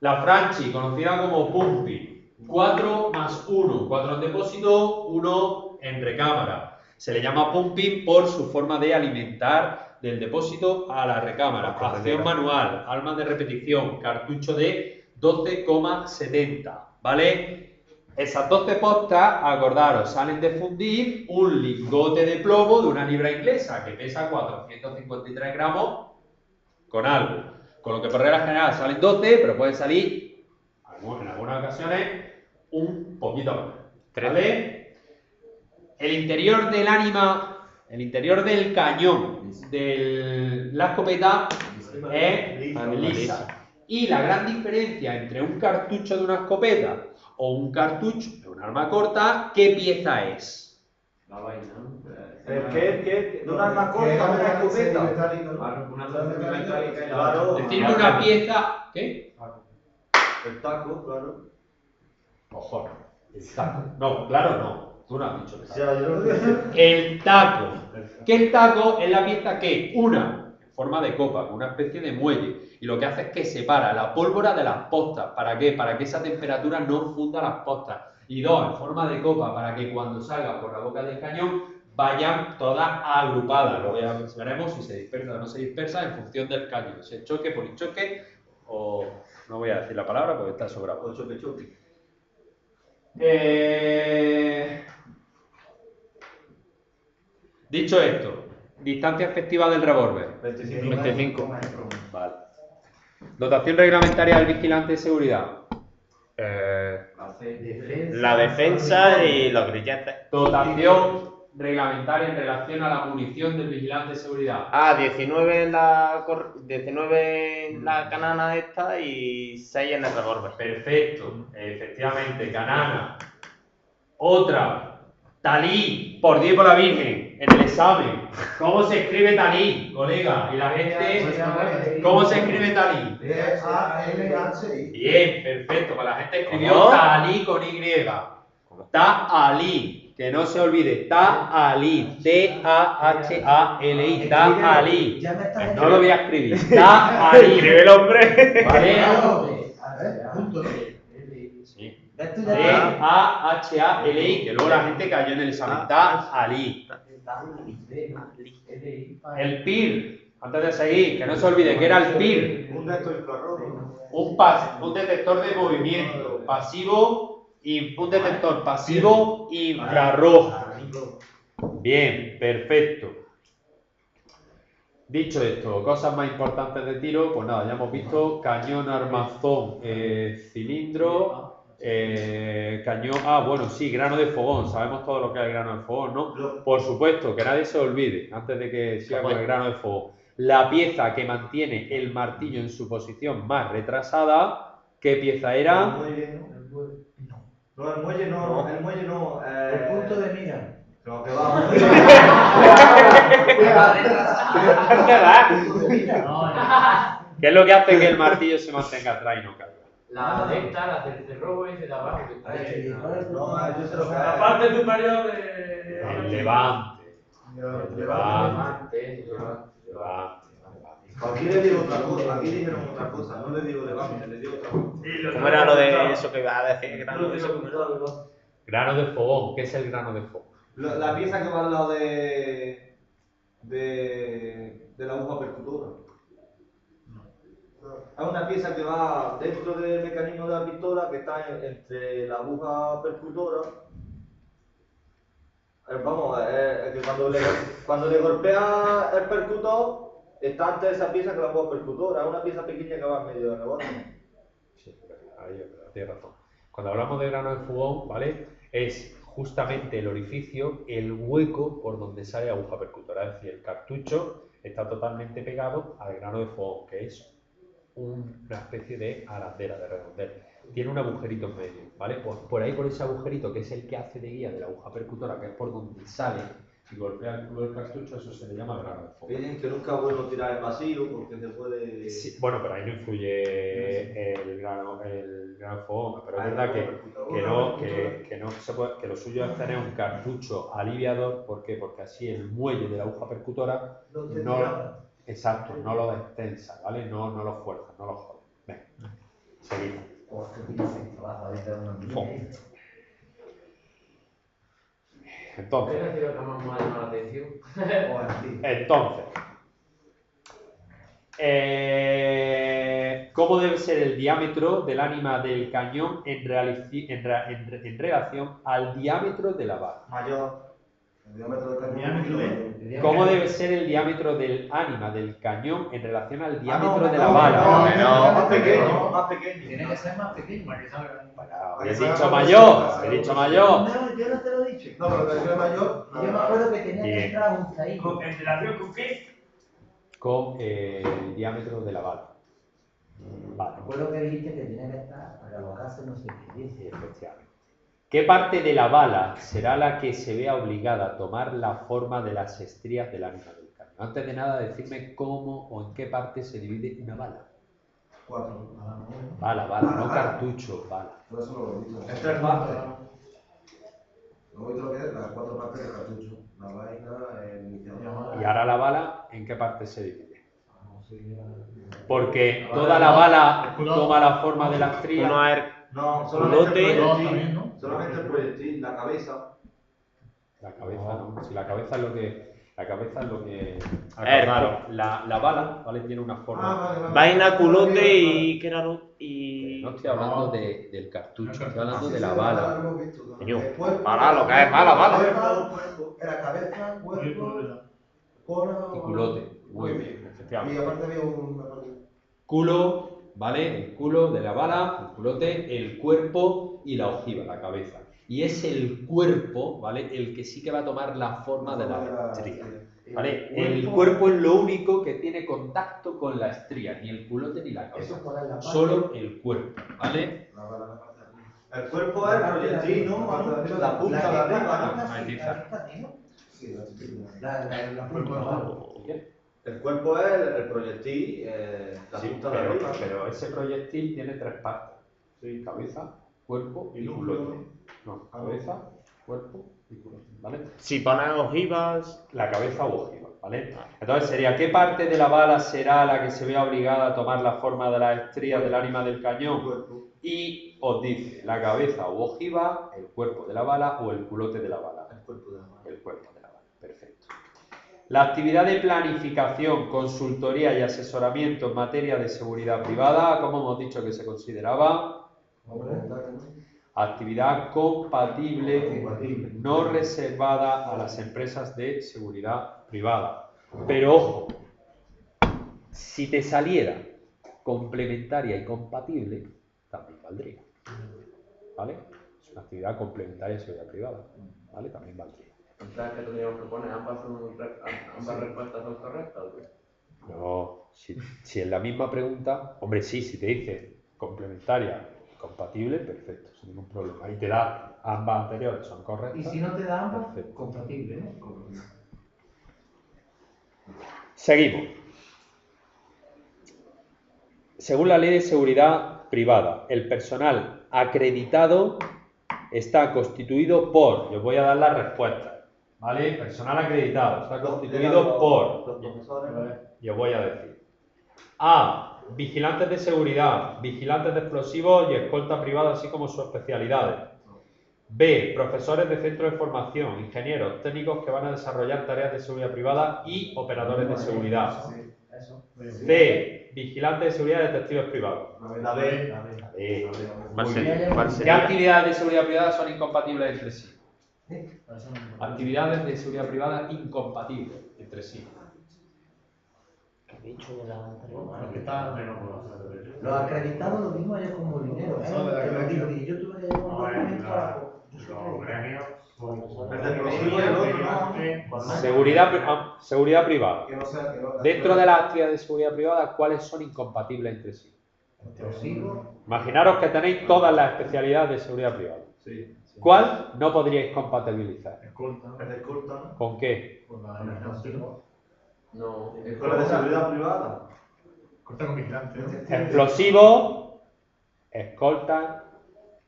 La Franchi, conocida como pumping, 4 más 1, 4 en depósito, 1 en recámara. Se le llama pumping por su forma de alimentar del depósito a la recámara. Acción manual, armas de repetición, cartucho de 12,70, ¿vale? Esas 12 postas, acordaros, salen de fundir un lingote de plomo de una libra inglesa que pesa 453 gramos con algo. Con lo que por regla general salen 12, pero pueden salir, en algunas ocasiones, un poquito más. ¿Vale? El interior del ánima, el interior del cañón de la escopeta es lisa. Y la gran diferencia entre un cartucho de una escopeta o un cartucho de un arma corta, ¿qué pieza es? La vaina, ¿no? ¿De un arma corta o una escopeta? Claro, una zona metálica y la Claro. otra. Decirme una pieza. ¿Qué? El taco, claro. Ojo, el taco. No, claro, no. Tú no has dicho el O taco. sea, yo no lo sé. El taco. Que el taco es la pieza que, una, en forma de copa, con una especie de muelle, y lo que hace es que separa la pólvora de las postas. ¿Para qué? Para que esa temperatura no funda las postas. Y dos, en forma de copa, para que cuando salga por la boca del cañón vayan todas agrupadas. Veremos si se dispersa o no se dispersa en función del cañón. Si es choque por choque, o no voy a decir la palabra porque está sobrado. O choque. Dicho esto, distancia efectiva del revólver. 25. Vale. Dotación reglamentaria del vigilante de seguridad. La defensa y los grilletes. Dotación reglamentaria en relación a la munición del vigilante de seguridad. 19 en la canana esta y 6 en el revólver. Perfecto, efectivamente, canana. Otra, talí, por Dios y por la Virgen, en el examen. ¿Cómo se escribe talí, colega? Y la gente, ¿cómo se escribe talí? T-A-L-H-I. Bien, perfecto, pues la gente escribió ¿Cómo? talí con Y. Ta'alí, que no se olvide, ta'alí, T-A-H-A-L-I, ta'alí. Ya me estás No lo voy a escribir, ta'alí. Escribe el hombre. ¿Vale? Junto, ¿no? Sí. Esto ya T-A-H-A-L-I, que luego la gente cayó en el examen. Ta'alí. El PIR, antes de seguir, que no se olvide que era el PIR. Un detector infrarrojo. Un detector de movimiento pasivo y un detector pasivo infrarrojo. Bien, perfecto. Dicho esto, cosas más importantes de tiro, pues nada, ya hemos visto cañón, armazón, cilindro, cañón, bueno, sí, grano de fogón, sabemos todo lo que es el grano de fogón, ¿no? Por supuesto, que nadie se olvide, antes de que siga con el grano de fogón, la pieza que mantiene el martillo en su posición más retrasada, ¿qué pieza era? El muelle, ¿no? No, el muelle no. El punto de mira. No, que va. ¿Qué es lo que hace que el martillo se mantenga atrás y no caiga? La de esta, la del cerrojo ese de abajo que está ahí. No, yo sé lo que La es. parte superior de... El levante. Levante. Aquí le digo otra cosa, aquí dijeron otra cosa, no le digo levante, le digo otra cosa. ¿Cómo era lo de eso que iba a decir? Grano de eso? Grano de fogón, ¿qué es el grano de fogón? La pieza que va al lado de la aguja percutora. Es una pieza que va dentro del mecanismo de la pistola que está entre la aguja percutora. Vamos, que cuando le golpea el percutor, está antes de esa pieza que la aguja percutora. Es una pieza pequeña que va en medio del rebote. Sí, ahí tienes razón. Cuando hablamos de grano de fogón, ¿vale? Es justamente el orificio, el hueco por donde sale la aguja percutora. Es decir, el cartucho está totalmente pegado al grano de fogón, que es una especie de arandela, de redondel. Tiene un agujerito en medio, ¿vale? Pues por ahí, por ese agujerito, que es el que hace de guía de la aguja percutora, que es por donde sale y golpea el culo del cartucho, eso se le llama grano de fogón. Dicen que nunca es bueno tirar el vacío porque se puede... Sí, bueno, pero ahí no influye el grano de fogón, pero es verdad que lo suyo es tener un cartucho aliviador. ¿Por qué? Porque así el muelle de la aguja percutora exacto, no lo destensa, ¿vale? No lo fuerza, no lo jode. Venga, seguimos. Entonces, ¿Qué ha sido lo que más me ha llamado la atención? Entonces, ¿Cómo debe ser el diámetro del ánima del cañón en relación al diámetro de la bala? Mayor. El diámetro del cañón. Diámetro de- ¿Cómo debe ser el diámetro del ánima del cañón en relación al Ah, diámetro no, de no, la bala? no, más pequeño, más pequeño. Tiene que ser más pequeño. Para que salga. He dicho mayor, he dicho mayor. No, yo no te lo he dicho. No, pero el cañón es mayor. Yo me acuerdo que tenía Bien. que entrar un zaí. ¿En relación con qué? Con el diámetro de la bala. Vale, Recuerdo que dijiste que tenía que estar para alocarse no sé qué dice. efectivamente. ¿Qué parte de la bala será la que se vea obligada a tomar la forma de las estrías del ánima del cañón? Antes de nada, decirme cómo o en qué parte se divide una bala. 4. Bala, no cartucho, bala. Por eso no lo he visto. En 3 partes. No he visto lo que es las 4 partes del cartucho. La vaina, el iniciador. Y ahora la bala, ¿en qué parte se divide? Porque toda la bala toma la forma de la estría. Uno es No, solamente Culote. el Dos proyectil. también, ¿no? Solamente el proyectil, la cabeza. La cabeza, ¿no? Si la cabeza es lo que. La cabeza es lo que. Er, Acordaros, la bala, ¿vale? Tiene una forma. vale. vaina, culote y... ¿Qué era lo? Y... No estoy hablando del cartucho, estoy hablando de la bala. Coño, Cuerpo, bala, lo que es bala, bala. Era cabeza, cuerpo, cola. Y culote. Muy bien, Y efectivamente. aparte había una parte. Culo, ¿vale? El culo de la bala, el culote, el cuerpo y la ojiva, la cabeza. Y es el cuerpo, ¿vale? El que sí que va a tomar la forma de la estría. ¿Vale? El cuerpo es lo único que tiene contacto con la estría, ni el culote ni la cabeza. Eso por la parte. Solo el cuerpo, ¿vale? El cuerpo es el proyectil, ¿no? La punta de arriba, ¿no? Ahí dice. Sí, la chiquilla. La punta. El cuerpo es el proyectil, la Sí, punta de arriba. pero ese proyectil tiene 3 partes. Cabeza, cuerpo y culote. No, cabeza, cuerpo y culote, ¿vale? Si pones ojivas... La cabeza u ojiva, ¿vale? Entonces sería, ¿qué parte de la bala será la que se vea obligada a tomar la forma de la estría del ánima del cañón? Y os dice, la cabeza u ojiva, el cuerpo de la bala o el culote de la bala. El cuerpo de la mano. El cuerpo de la bala, perfecto. La actividad de planificación, consultoría y asesoramiento en materia de seguridad privada, como hemos dicho que se consideraba, actividad compatible, no reservada a las empresas de seguridad privada. Pero ojo, si te saliera complementaria y compatible, también valdría. ¿Vale? Es una actividad complementaria de seguridad privada. ¿Vale? También valdría. Entonces, ¿qué tendríamos que poner? ¿Ambas respuestas son correctas? No, si en la misma pregunta, hombre, sí, si te dice complementaria y compatible, perfecto, sin ningún problema. Y te da ambas anteriores, son correctas. Y si no te da ambas, Perfecto. compatible, ¿no? Seguimos. Según la Ley de Seguridad Privada, el personal acreditado está constituido por, yo os voy a dar las respuestas, ¿vale? Personal acreditado está constituido por, Los profesores. y os voy a decir. A. Vigilantes de seguridad, vigilantes de explosivos y escolta privada, así como sus especialidades. B. Profesores de centro de formación, ingenieros, técnicos que van a desarrollar tareas de seguridad privada y operadores de seguridad. Eso. C. Vigilantes de seguridad y detectives privados. La B. ¿Cuál Muy sería? bien. ¿Cuál ¿Qué sería? actividades de seguridad privada son incompatibles entre sí? Actividades de seguridad privada incompatibles entre sí. ¿Qué he dicho de la anterior? Los que están menos conocidos. Los acreditados lo mismo es como dinero, ¿eh? No, de la Que lo acreditación. digo, y yo tuve que llevar un documento a... Yo soy Los acreditado. gremios. El de explosivo y el otro, ¿no? Seguridad privada. Que no sea, que no, Dentro de las actividades de seguridad privada, ¿cuáles son incompatibles entre sí? Explosivo. Imaginaros que tenéis todas las especialidades de seguridad privada. Sí. ¿Cuál no podríais compatibilizar? Escolta. El de escolta, ¿no? ¿Con qué? Con la vigilante. No, es Con la de seguridad privada. Escolta con vigilante, ¿no? Explosivos, escolta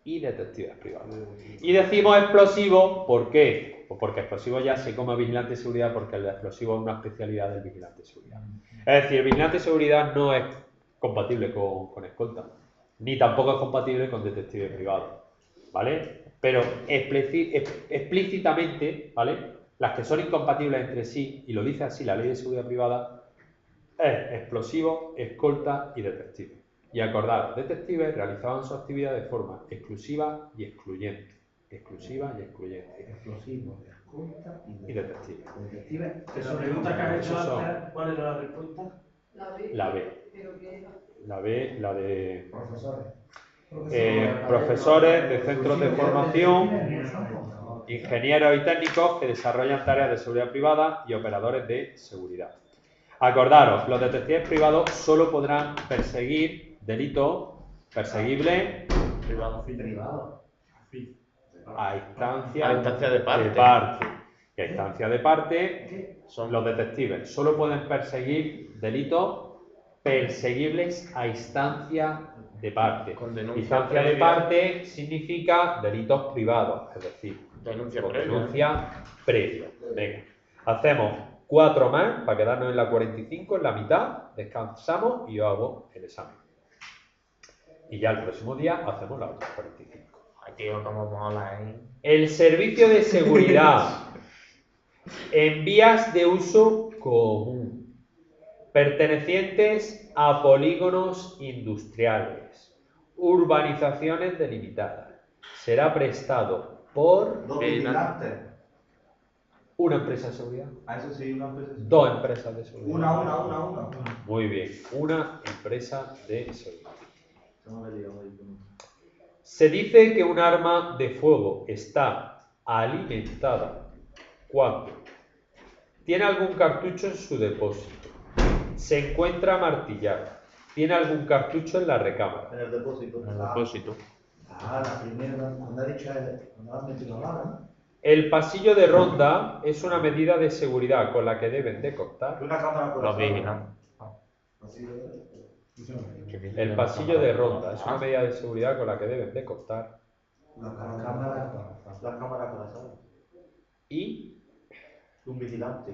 y detectives privados. Y decimos explosivo, ¿por qué? Pues porque explosivo ya se come vigilante de seguridad, porque el explosivo es una especialidad del vigilante de seguridad. Es decir, el vigilante de seguridad no es compatible con escolta, ni tampoco es compatible con detective privado, ¿vale? Pero explícitamente, ¿vale? Las que son incompatibles entre sí, y lo dice así la Ley de Seguridad Privada, es explosivo, escolta y detective. Y acordar, detectives realizaban su actividad de forma exclusiva y excluyente. Exclusiva y excluyente. Explosivo, escolta Y detective. detective. La pregunta que has hecho Esos son- antes, ¿cuál era la respuesta? La B. La B. Pero que era. La B, la de Profesores. profesores de centros de formación, ingenieros y técnicos que desarrollan tareas de seguridad privada y operadores de seguridad. Acordaros, los detectives privados solo podrán perseguir delitos perseguibles Privado. a instancia, A instancia de parte. Y a instancia de parte, los detectives solo pueden perseguir delitos perseguibles a instancia de parte. Con denuncia Instancia de previa. parte significa delitos privados, es decir, Denuncia con previa. denuncia previa. Venga, hacemos 4 más para quedarnos en la 45, en la mitad, descansamos y yo hago el examen. Y ya el próximo día hacemos la otra 45. Ay, tío, cómo mola, ¿eh? El servicio de seguridad en vías de uso común, pertenecientes a polígonos industriales, urbanizaciones delimitadas, será prestado por Dos vigilantes. una empresa de seguridad, A eso sí, una empresa. dos empresas de seguridad. Una. Muy bien, una empresa de seguridad. Se me había liado ahí con uno. Se dice que un arma de fuego está alimentada cuando tiene algún cartucho en su depósito, se encuentra martillada, tiene algún cartucho en la recámara. En el depósito. En el depósito. Ah, la primera, cuando ha dicho, cuando has metido la bala, ¿no? El pasillo de ronda es una medida de seguridad con la que deben de contar. Una cámara por Los vigilantes. Así El pasillo de ronda es una medida de seguridad con la que deben de contar. la cámara. Las cámaras corazones. Y Un vigilante.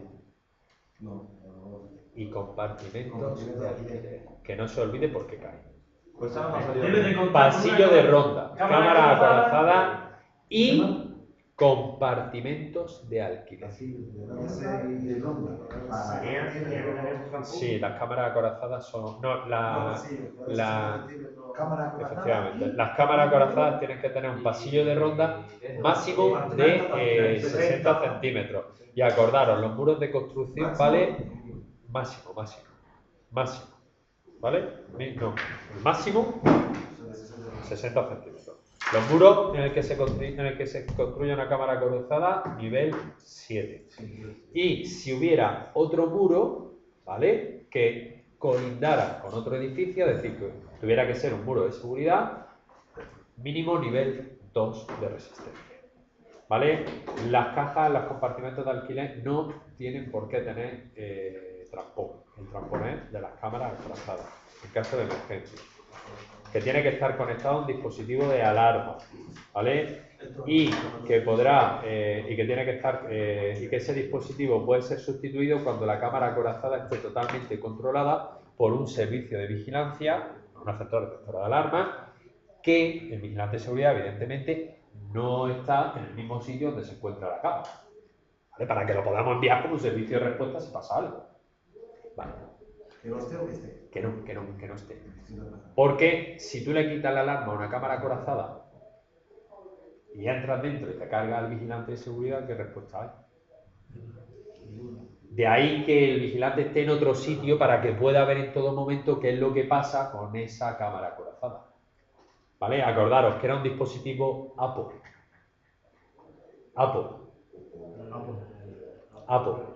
compartimentos de alquiler. Que no se olvide porque cae. Pues esa no me ha salido. Debe de contar Pasillo una de ronda, cámara acorazada acorazada y compartimentos de alquiler. Y ronda. Sí, las cámaras acorazadas son... No, Cámara acorazada. efectivamente. Las cámaras acorazadas tienen que tener un pasillo de ronda máximo de 60 centímetros. Y acordaros, los muros de construcción vale máximo. ¿Vale? No, el máximo 60 centímetros. Los muros en el que se construye una cámara acorazada, nivel 7. Y si hubiera otro muro, ¿vale?, que colindara con otro edificio, es decir, que tuviera que ser un muro de seguridad, mínimo nivel 2 de resistencia. ¿Vale? Las cajas, los compartimentos de alquiler no tienen por qué tener trampón. El trampón es de las cámaras acorazadas, en caso de emergencia. Que tiene que estar conectado a un dispositivo de alarma, ¿vale? Y que podrá, y que tiene que estar, y que ese dispositivo puede ser sustituido cuando la cámara acorazada esté totalmente controlada por un servicio de vigilancia, una central detectora de alarma, que el vigilante de seguridad, evidentemente, no está en el mismo sitio donde se encuentra la cámara, ¿vale? Para que lo podamos enviar como un servicio de respuesta si pasa algo. Vale. ¿Que no esté o que esté? Que no esté. Porque si tú le quitas la alarma a una cámara acorazada y entras dentro y te carga al vigilante de seguridad, ¿qué respuesta hay? De ahí que el vigilante esté en otro sitio para que pueda ver en todo momento qué es lo que pasa con esa cámara acorazada. ¿Vale? Acordaros que era un dispositivo APO. APO. APO.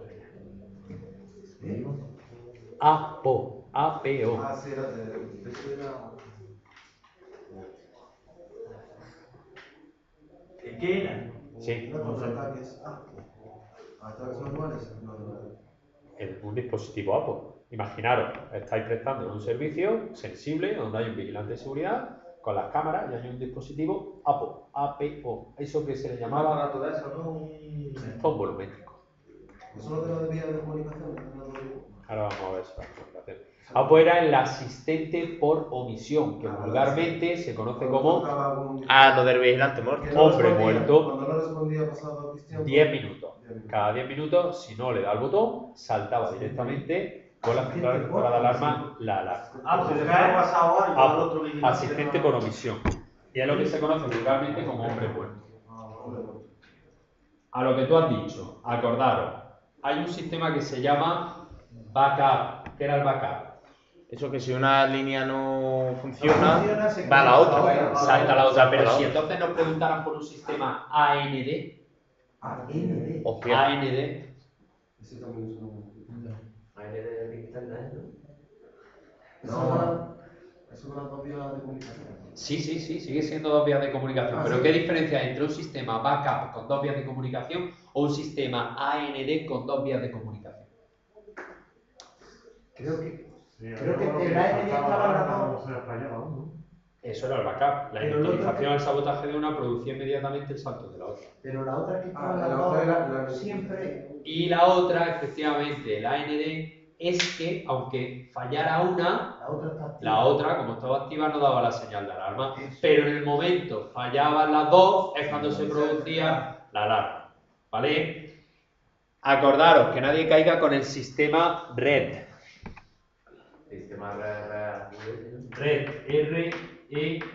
APO. Ah, sí, eso era... ¿Qué era? Sí. Una cosa ataques. ¿Ataques manuales? No. Un dispositivo APO. Imaginaros, estáis prestando un servicio sensible donde hay un vigilante de seguridad con las cámaras y hay un dispositivo APO. APO. Eso que se le llamaba todo eso, ¿no? sensor volumétrico. ¿Eso no te lo debía de comunicación? Ahora vamos a ver esa comunicación. APO era el asistente por omisión, que vulgarmente se conoce como Lo del vigilante muerto. hombre muerto. Cuando no respondía pasado Cristian. 10 minutos. Cada 10 minutos, si no le da el botón, saltaba directamente Con la activadora de alarma, la alarma. Se le ha pasado algo al otro vigilante. Asistente por omisión. Y es lo que se conoce vulgarmente como hombre muerto. A lo que tú has dicho, acordaros, hay un sistema que se llama backup. ¿Qué era el backup? Eso que si una línea no funciona, va a la otra. Salta a la otra. Pero si entonces nos preguntaran por un sistema AND, Hostia. AND, Ese también es un... AND de internet, ¿no? Eso con las dos vías de comunicación. sí, sigue siendo dos vías de comunicación. Pero ¿qué diferencia hay entre un sistema backup con dos vías de comunicación o un sistema AND con dos vías de comunicación? Creo que Sí, el AND estaba grabado. Eso era el backup. La Pero lo inutilización, otro- el sabotaje de una producía inmediatamente el salto de la otra. Pero la otra que estaba la grabada otra era la- siempre. Y la otra, efectivamente, el AND, es que aunque fallara una, La otra está activa. la otra, como estaba activa, no daba la señal de alarma. Pero en el momento fallaban las dos, es cuando se producía la alarma. ¿Vale? Acordaros que nadie caiga con el sistema red. Sistema RRD. Red, R-E-E-D.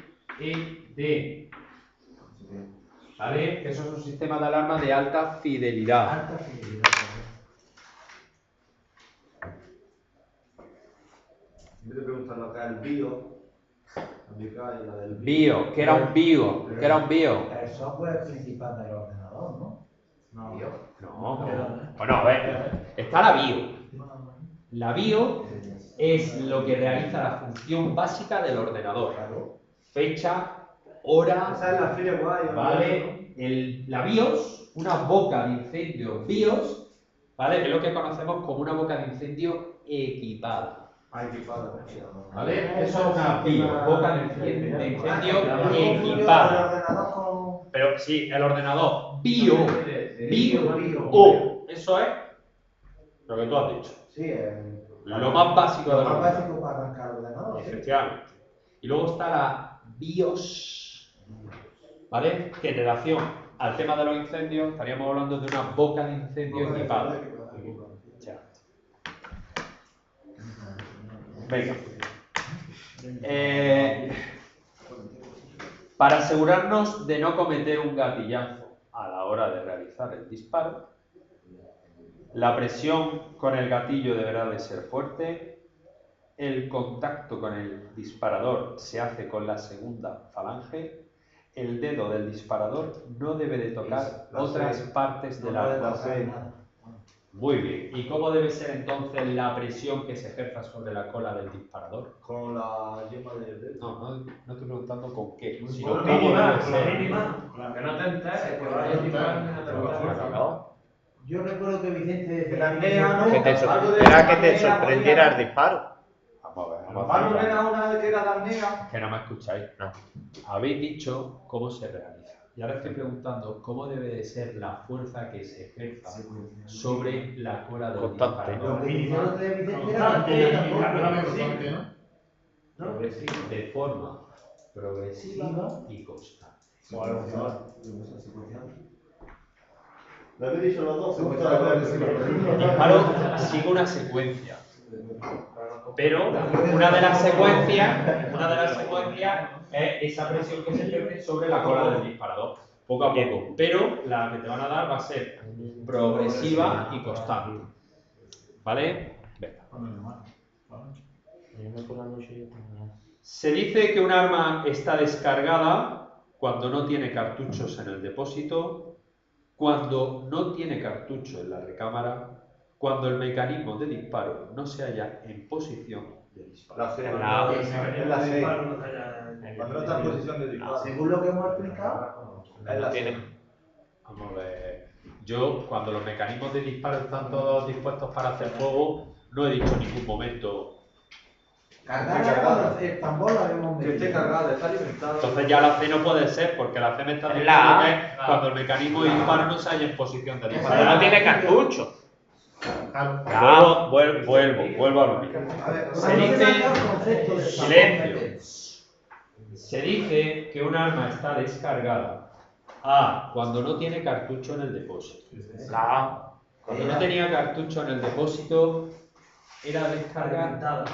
¿Vale? Eso es un sistema de alarma de alta fidelidad. Alta fidelidad. Yo te pregunto lo que es el bio. La del Bio, ¿qué era un bio? ¿Qué era un bio? El software principal del ordenador, ¿no? No. Bueno, a ver, está la bio. La bio es lo que realiza la función básica del ordenador. Fecha, hora, Esa es la firewire. ¿vale? La BIOS, una boca de incendio BIOS, ¿vale? Que es lo que conocemos como una boca de incendio equipada. ¿Vale? Eso es una BIOS, boca de incendio equipada. Pero sí, el ordenador BIO, eso es lo que tú has dicho. Sí, Lo más básico del lo más ordenador. básico para arrancar el ordenador. ¿sí? Efectivamente. Y luego está la BIOS, ¿vale? Que en relación al tema de los incendios estaríamos hablando de una boca de incendio equipada. Ya. Venga. Para asegurarnos de no cometer un gatillazo a la hora de realizar el disparo, la presión con el gatillo deberá de ser fuerte. El contacto con el disparador se hace con la segunda falange. El dedo del disparador no debe de tocar otras partes del arma. Muy bien. ¿Y cómo debe ser entonces la presión que se ejerza sobre la cola del disparador? Con la yema del dedo. No estoy preguntando con qué, sino Con cómo la debe ser. mínima, con la que no te enteres, que vaya a disparar y no te lo No. Yo recuerdo que Vicente decía La apnea, ¿no? Que te Algo de era que te apnea, sorprendiera el podía- disparo. Vamos a ver, Pablo vamos a ver. era una de que era de apnea. Que no me escucháis. No. Habéis dicho cómo se realiza. Y ahora estoy preguntando cómo debe de ser la fuerza que se ejerza sobre la cola del Constante. disparador. Lo que decía el otro día Vicente era Constante, que la tampoco. mínima constante, ¿no? De forma progresiva y constante. Lo habéis dicho los dos. El disparo sigue una secuencia. Pero una de las secuencias es esa presión que se ejerce sobre la cola del disparador, poco a poco. Pero la que te van a dar va a ser progresiva y constante. ¿Vale? Venga. Se dice que un arma está descargada cuando no tiene cartuchos en el depósito, cuando no tiene cartucho en la recámara, cuando el mecanismo de disparo no se halla en posición de disparo. La C. En la- Es la C. Cuando no está en posición de disparo. Según lo que hemos explicado, Es la C. Tiene. Vamos a ver. Yo, cuando los mecanismos de disparo están todos dispuestos para hacer fuego, no he dicho en ningún momento. cargada el tambor la habíamos Que metido. esté cargada, está alimentada. Entonces ya la C no puede ser, porque la C me está Es diciendo la A. que es cuando el mecanismo de disparo no se halla en posición de disparo. Pero no tiene cartucho. Claro. Vuelvo a lo mismo. A ver, Se vamos a dice- sacar el concepto de tambor. Silencio. Se dice que un arma está descargada A, cuando no tiene cartucho en el depósito. La Cuando no tenía cartucho en el depósito, era descarga. Alimentada.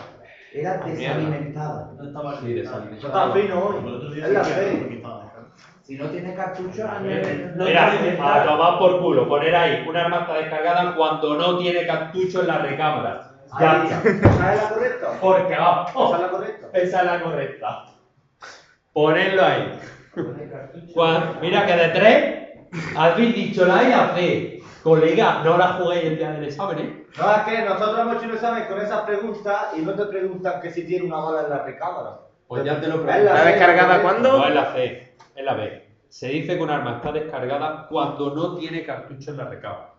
Era desalimentada. No estaba Sí, desalimentada. Eso está fino hoy. Por otro día Es la sí que fe. porque estaba descargado. Si no tiene cartucho, Mira, a tomar por culo, poner ahí una arma está descargada cuando no tiene cartucho en la recámara. Ya Ahí, está. ¿esa es la correcta? Porque ¿Esa vamos, es la correcta? esa es la correcta. Ponerlo ahí. Mira que de 3 habéis dicho la A y la C. Colega, no la juguéis el día del examen, ¿eh? No, es que nosotros hemos hecho un examen con esas preguntas y no te preguntan que si tiene una bala en la recámara. Pues ya te lo Es pregunto. la ¿Está C, descargada correcta. cuándo? No es la C, es la B. Se dice que un arma está descargada cuando no tiene cartucho en la recámara.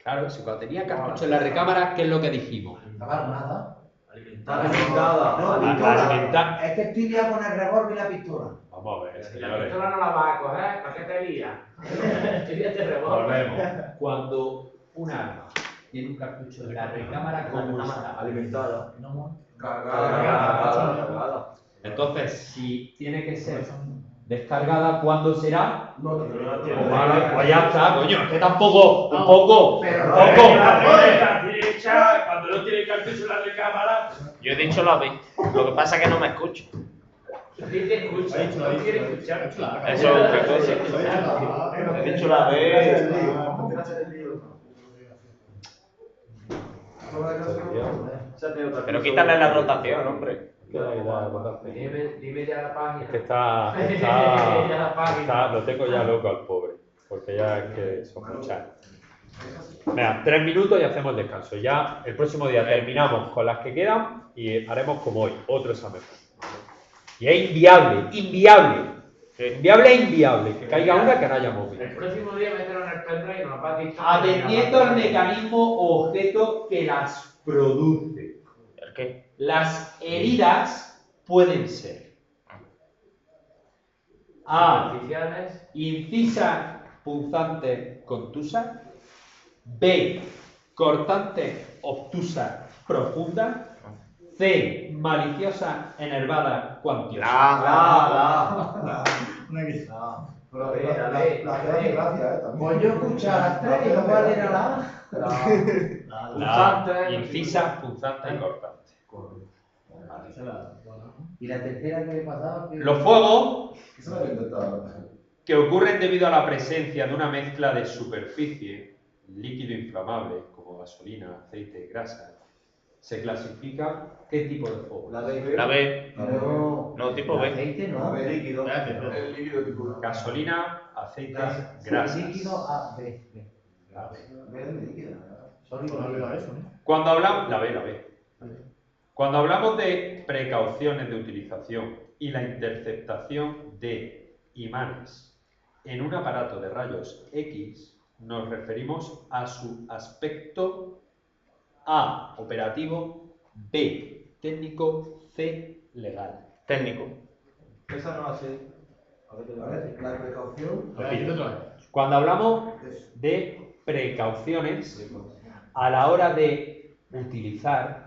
Claro, si cuando tenía cartucho en la recámara, ¿qué es lo que dijimos? Estaba armada. Alimentada. No, Alimentar. es que estoy liado con el revólver y la pistola. Vamos a ver, La señores. pistola no la vas a coger, ¿para qué te lías? Te revólver. Volvemos. Cuando un arma tiene un cartucho en la recámara, ¿cómo está? Alimentada. Cargada. Entonces, si tiene que ser descargada, ¿cuándo será? No, no, Pues ya está, coño, es que tampoco, un poco, pero un no, poco. La tiene hecha cuando no tiene cartucho en la recámara. Yo he dicho la B. Lo que pasa es que no me escucho. Sí te escucha, no quiere escuchar. Eso es otra cosa. He dicho la B. Pero quítale la rotación, hombre. Dime ya la página. Es que está, Ya la página. lo tengo ya loco al pobre, porque ya es que son muchas. Venga, 3 minutos y hacemos descanso. Ya el próximo día terminamos con las que quedan y haremos como hoy, otro examen. Y es inviable, inviable e inviable, que caiga una que no hayamos visto. El próximo día meterlo en el pendrive y nos va a decir. Atendiendo al mecanismo o objeto que las produce. ¿El qué? Las heridas pueden ser A. Superficiales. Incisa, punzante, contusa. B. Cortante, obtusa, profunda. C. Maliciosa, enervada, cuantiosa. Una que- Pero B, la B. hace gracia, también. Pues yo escuchaba las tres y lo cual era la La A. Incisa, punzante y cortante. Y la tercera que le pasaba. Los fuegos Eso lo había intentado. que ocurren debido a la presencia de una mezcla de superficie, líquido inflamable, como gasolina, aceite, grasa, se clasifica ¿qué tipo de fuego? La B. La B. No, No, tipo B. aceite no. Líquido. El líquido tipo. Gasolina, aceite, Sí, grasas. líquido A, B. Sólido no olvidado eso, ¿no? Cuando hablamos, la B. Cuando hablamos de precauciones de utilización y la interceptación de imanes en un aparato de rayos X, nos referimos a su aspecto A, operativo, B, técnico, C, legal. Técnico. Esa no hace. A ver, la precaución. Cuando hablamos de precauciones a la hora de utilizar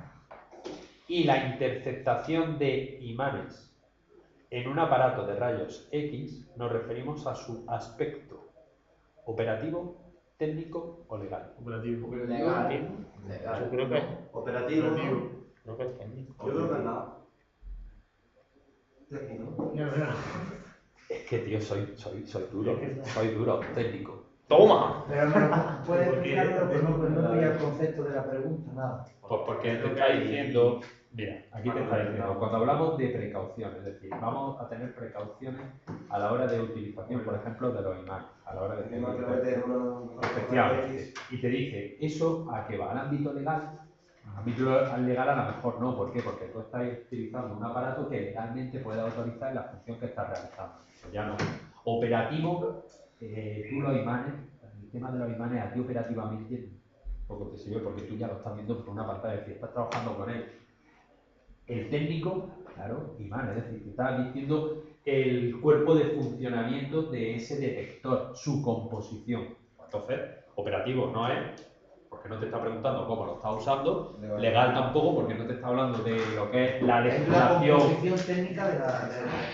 y la interceptación de imanes en un aparato de rayos X, nos referimos a su aspecto operativo, técnico o legal. Operativo. Legal. Yo creo que Operativo. Operativo. no que es técnico. Yo creo que no. Técnico. Mira. Es que, tío, soy duro, técnico. ¡Toma! Pero me lo puedes explicarlo, pero no voy al concepto de la pregunta, nada. Pues porque te está diciendo, mira, aquí te está diciendo, cuando hablamos de precauciones, es decir, vamos a tener precauciones a la hora de utilización, por ejemplo, de los imanes, a la hora de Tengo que meter una. Efectivamente. Y te dice, ¿eso a qué va? ¿Al ámbito legal? Al ámbito legal a lo mejor no, ¿por qué? Porque tú estás utilizando un aparato que legalmente puede autorizar la función que estás realizando. Pues ya no. Operativo, tú los imanes, el tema de los imanes a ti operativamente poco te sirve porque tú ya lo estás viendo por una pantalla, es decir, estás trabajando con él. El técnico, claro, imanes, es decir, te estás diciendo el cuerpo de funcionamiento de ese detector, su composición. Entonces, operativo no es, porque no te está preguntando cómo lo estás usando, legal tampoco, porque no te está hablando de lo que es la Es la legislación. composición técnica de la.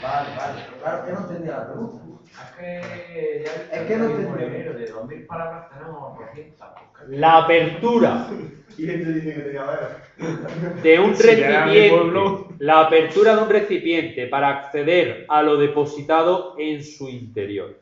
Vale. Pero claro que no entendía la pregunta. Es que ya Es que no por entendí. enero de 2000 palabras tenemos 200. La apertura ¿Quién te dice que tenía menos? De un Si era mi recipiente, pueblo. la apertura de un recipiente para acceder a lo depositado en su interior,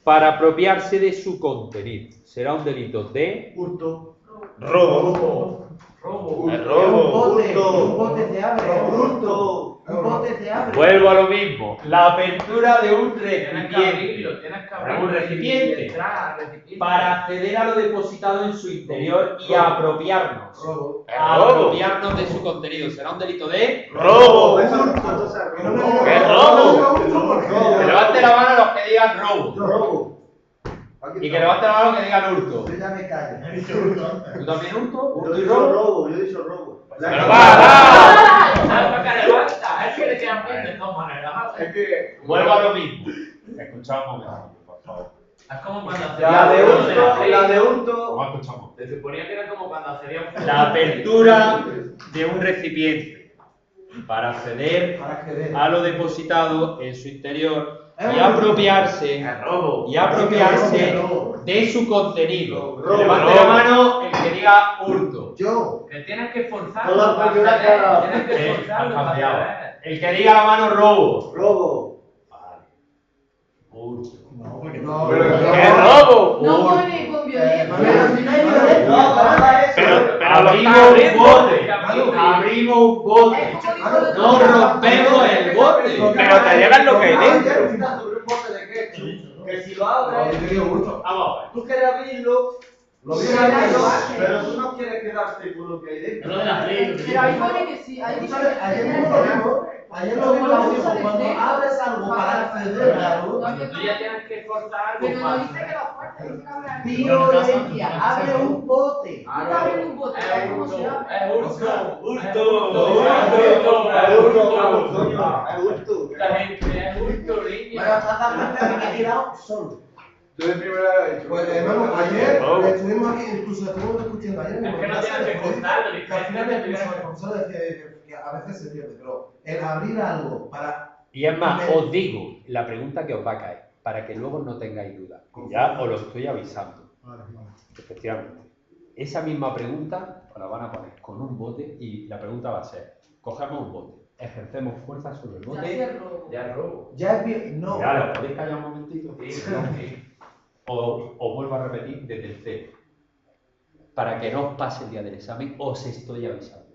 para apropiarse de su contenido, será un delito de Hurto. Robo. Robo. Es Un robo. bote se abre. Hurto. Un bote se abre. Vuelvo a lo mismo, la apertura de un Tienes que recipiente abrirlo, tienes que abrirlo. un recipiente y entrar al recipiente. para acceder a lo depositado en su interior y apropiarnos. Robo. Apropiarnos de su contenido, será un delito de Robo. Eso no entonces es robo. ¿Qué robo? que levante la mano los que digan robo Robo. y que levante la mano los que digan hurto. Yo ya me callo. He dicho hurto antes. ¿Tú también hurto? Yo ¿Hurto he y dicho robo? robo, yo he dicho robo. Pero va. ¿Sabes para qué levanta? Es que le quedan bien de todas maneras. Es que Vuelvo a lo mismo. Escuchad un momento, por favor. Es como cuando la de hurto. hurto, la de hurto. Vamos a escuchar un momento. Se suponía que era como cuando hacía un... La apertura de un recipiente para acceder Para acceder. a lo depositado en su interior y Es apropiarse Robo. de su contenido. Robo. Levante la mano el que diga hurto. Yo. Que tienes que No forzarlo la para primera acceder. cara. Tienes que Han forzarlo para cambiado. acceder. El que diga la mano robo. Robo. Hurto. No, porque No, Pero ¿Qué robo? No pone con violencia. Pero si no hay violencia. No, para eso. Pero Abrimos lo un está bote. abriendo. Abrimos un bote. Es como dijo el No otro. rompemos el bote. Pero te llevan lo que hay dentro. ¿Sobre un bote de qué? Que si lo abres, Yo digo hurto. Vamos a ver. tú quieres abrirlo, Lo Sí, vi ahora antes, lo hace. pero tú no quieres quedarte con lo que hay dentro. Lo de las leyes. Pero ahí pone que sí. Ahí Tú dice sabes, que ayer tienes mismo que- lo vimos, ayer lo vimos, lo mismo, cuando abres algo para acceder a algo, Cuando tú ya tienes que forzar algo Pero no para dice que lo fuerte, dice que abre algo. violencia, abre un bote. Tú estás abriendo un bote, ¿sabes cómo se abre? Es hurto. Hurto. Es hurto. La gente es hurto, niño. Bueno, te has dado cuenta que me he tirado solo. Yo de primera vez he hecho. Pues hermano, ayer Oh. estuvimos aquí, incluso estuvimos discutiendo ayer en Es que no clase, tienes que forzarlo, que al final incluso el profesor decía que a veces se pierde, pero el abrir algo para Y es más, os digo la pregunta que os va a caer, para que luego no tengáis duda. Ya os lo estoy avisando. Vale, vale. Efectivamente. Esa misma pregunta os la van a poner con un bote y la pregunta va a ser, cogemos un bote, ejercemos fuerza sobre el Ya sí bote, es robo. Ya es robo. Ya es no. ya lo podéis callar un momentito, Sí, sí. os vuelvo a repetir desde el cero. Para que no os pase el día del examen, os estoy avisando.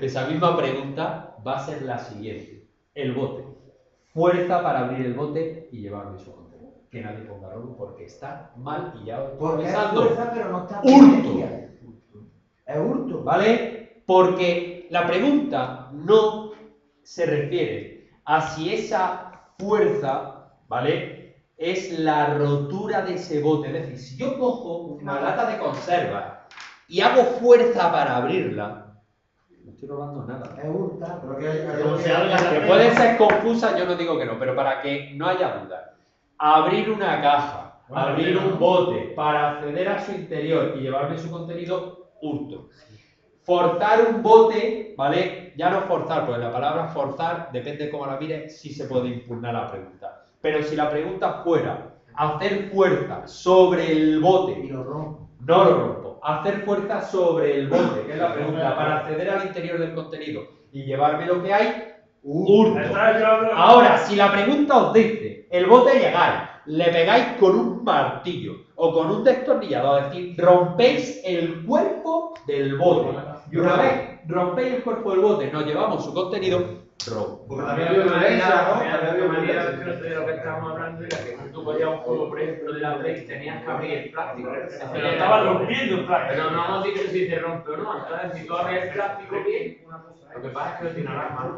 Esa misma pregunta va a ser la siguiente. El bote. Fuerza para abrir el bote y llevarme su contenido. Que nadie ponga robo porque está mal y ya os estoy Porque es avisando. fuerza, pero no está Hurto. violencia. Es hurto. ¿Vale? Porque la pregunta no se refiere a si esa fuerza, ¿vale?, es la rotura de ese bote. Es decir, si yo cojo una lata de conserva y hago fuerza para abrirla, no estoy robando nada. Es hurta. pero que hay Como se habla Que puede ser confusa, yo no digo que no, pero para que no haya duda. Abrir una caja, abrir un bote para acceder a su interior y llevarme su contenido, hurto. Forzar un bote, ¿vale? Ya no forzar, porque la palabra forzar, depende de cómo la mires, sí se puede impugnar la pregunta. Pero si la pregunta fuera hacer fuerza sobre el bote, Y lo rompo. no lo rompo. Hacer fuerza sobre el bote, que es la pregunta, para acceder al interior del contenido y llevarme lo que hay, hurto. Ahora, si la pregunta os dice, el bote llegáis, le pegáis con un martillo o con un destornillador, es decir, rompéis el cuerpo del bote. Y una vez rompéis el cuerpo del bote, nos llevamos su contenido, robo. Porque Había también una hay violencia, ¿no? manera, También hay había una manera violencia. de lo que estábamos hablando era que tú cogías un juego, por ejemplo, de la Play, tenías que abrir el plástico. Pero estaba rompiendo el plástico. Pero no vamos a decir que si se rompe o no. Entonces, si tú abres el plástico bien, lo que pasa es que no tiene alarma.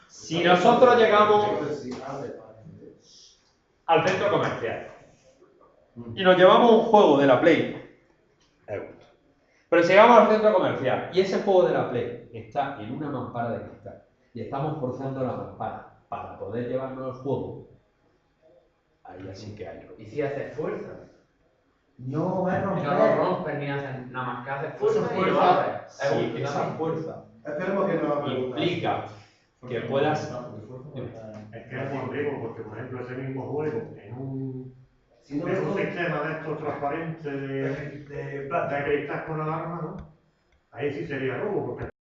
Si nosotros llegamos al centro comercial y nos llevamos un juego de la Play, es hurto. Pero si llegamos al centro comercial y ese juego de la Play está en una mampara de cristal y estamos forzando la mampara para poder llevarnos el juego, ahí sí que hay robo. Y si haces fuerza. No, es No lo romper. rompes ni haces nada más que haces fuerza Esa y lo fuerza, abres. Es sí, hurto esa también. fuerza Esperemos que no implica que puedas... Es que es muy rico, porque por ejemplo ese mismo juego en un Si no es un estoy- sistema de estos transparentes de De plástico. cristal con alarma, ¿no? Ahí sí sería robo, porque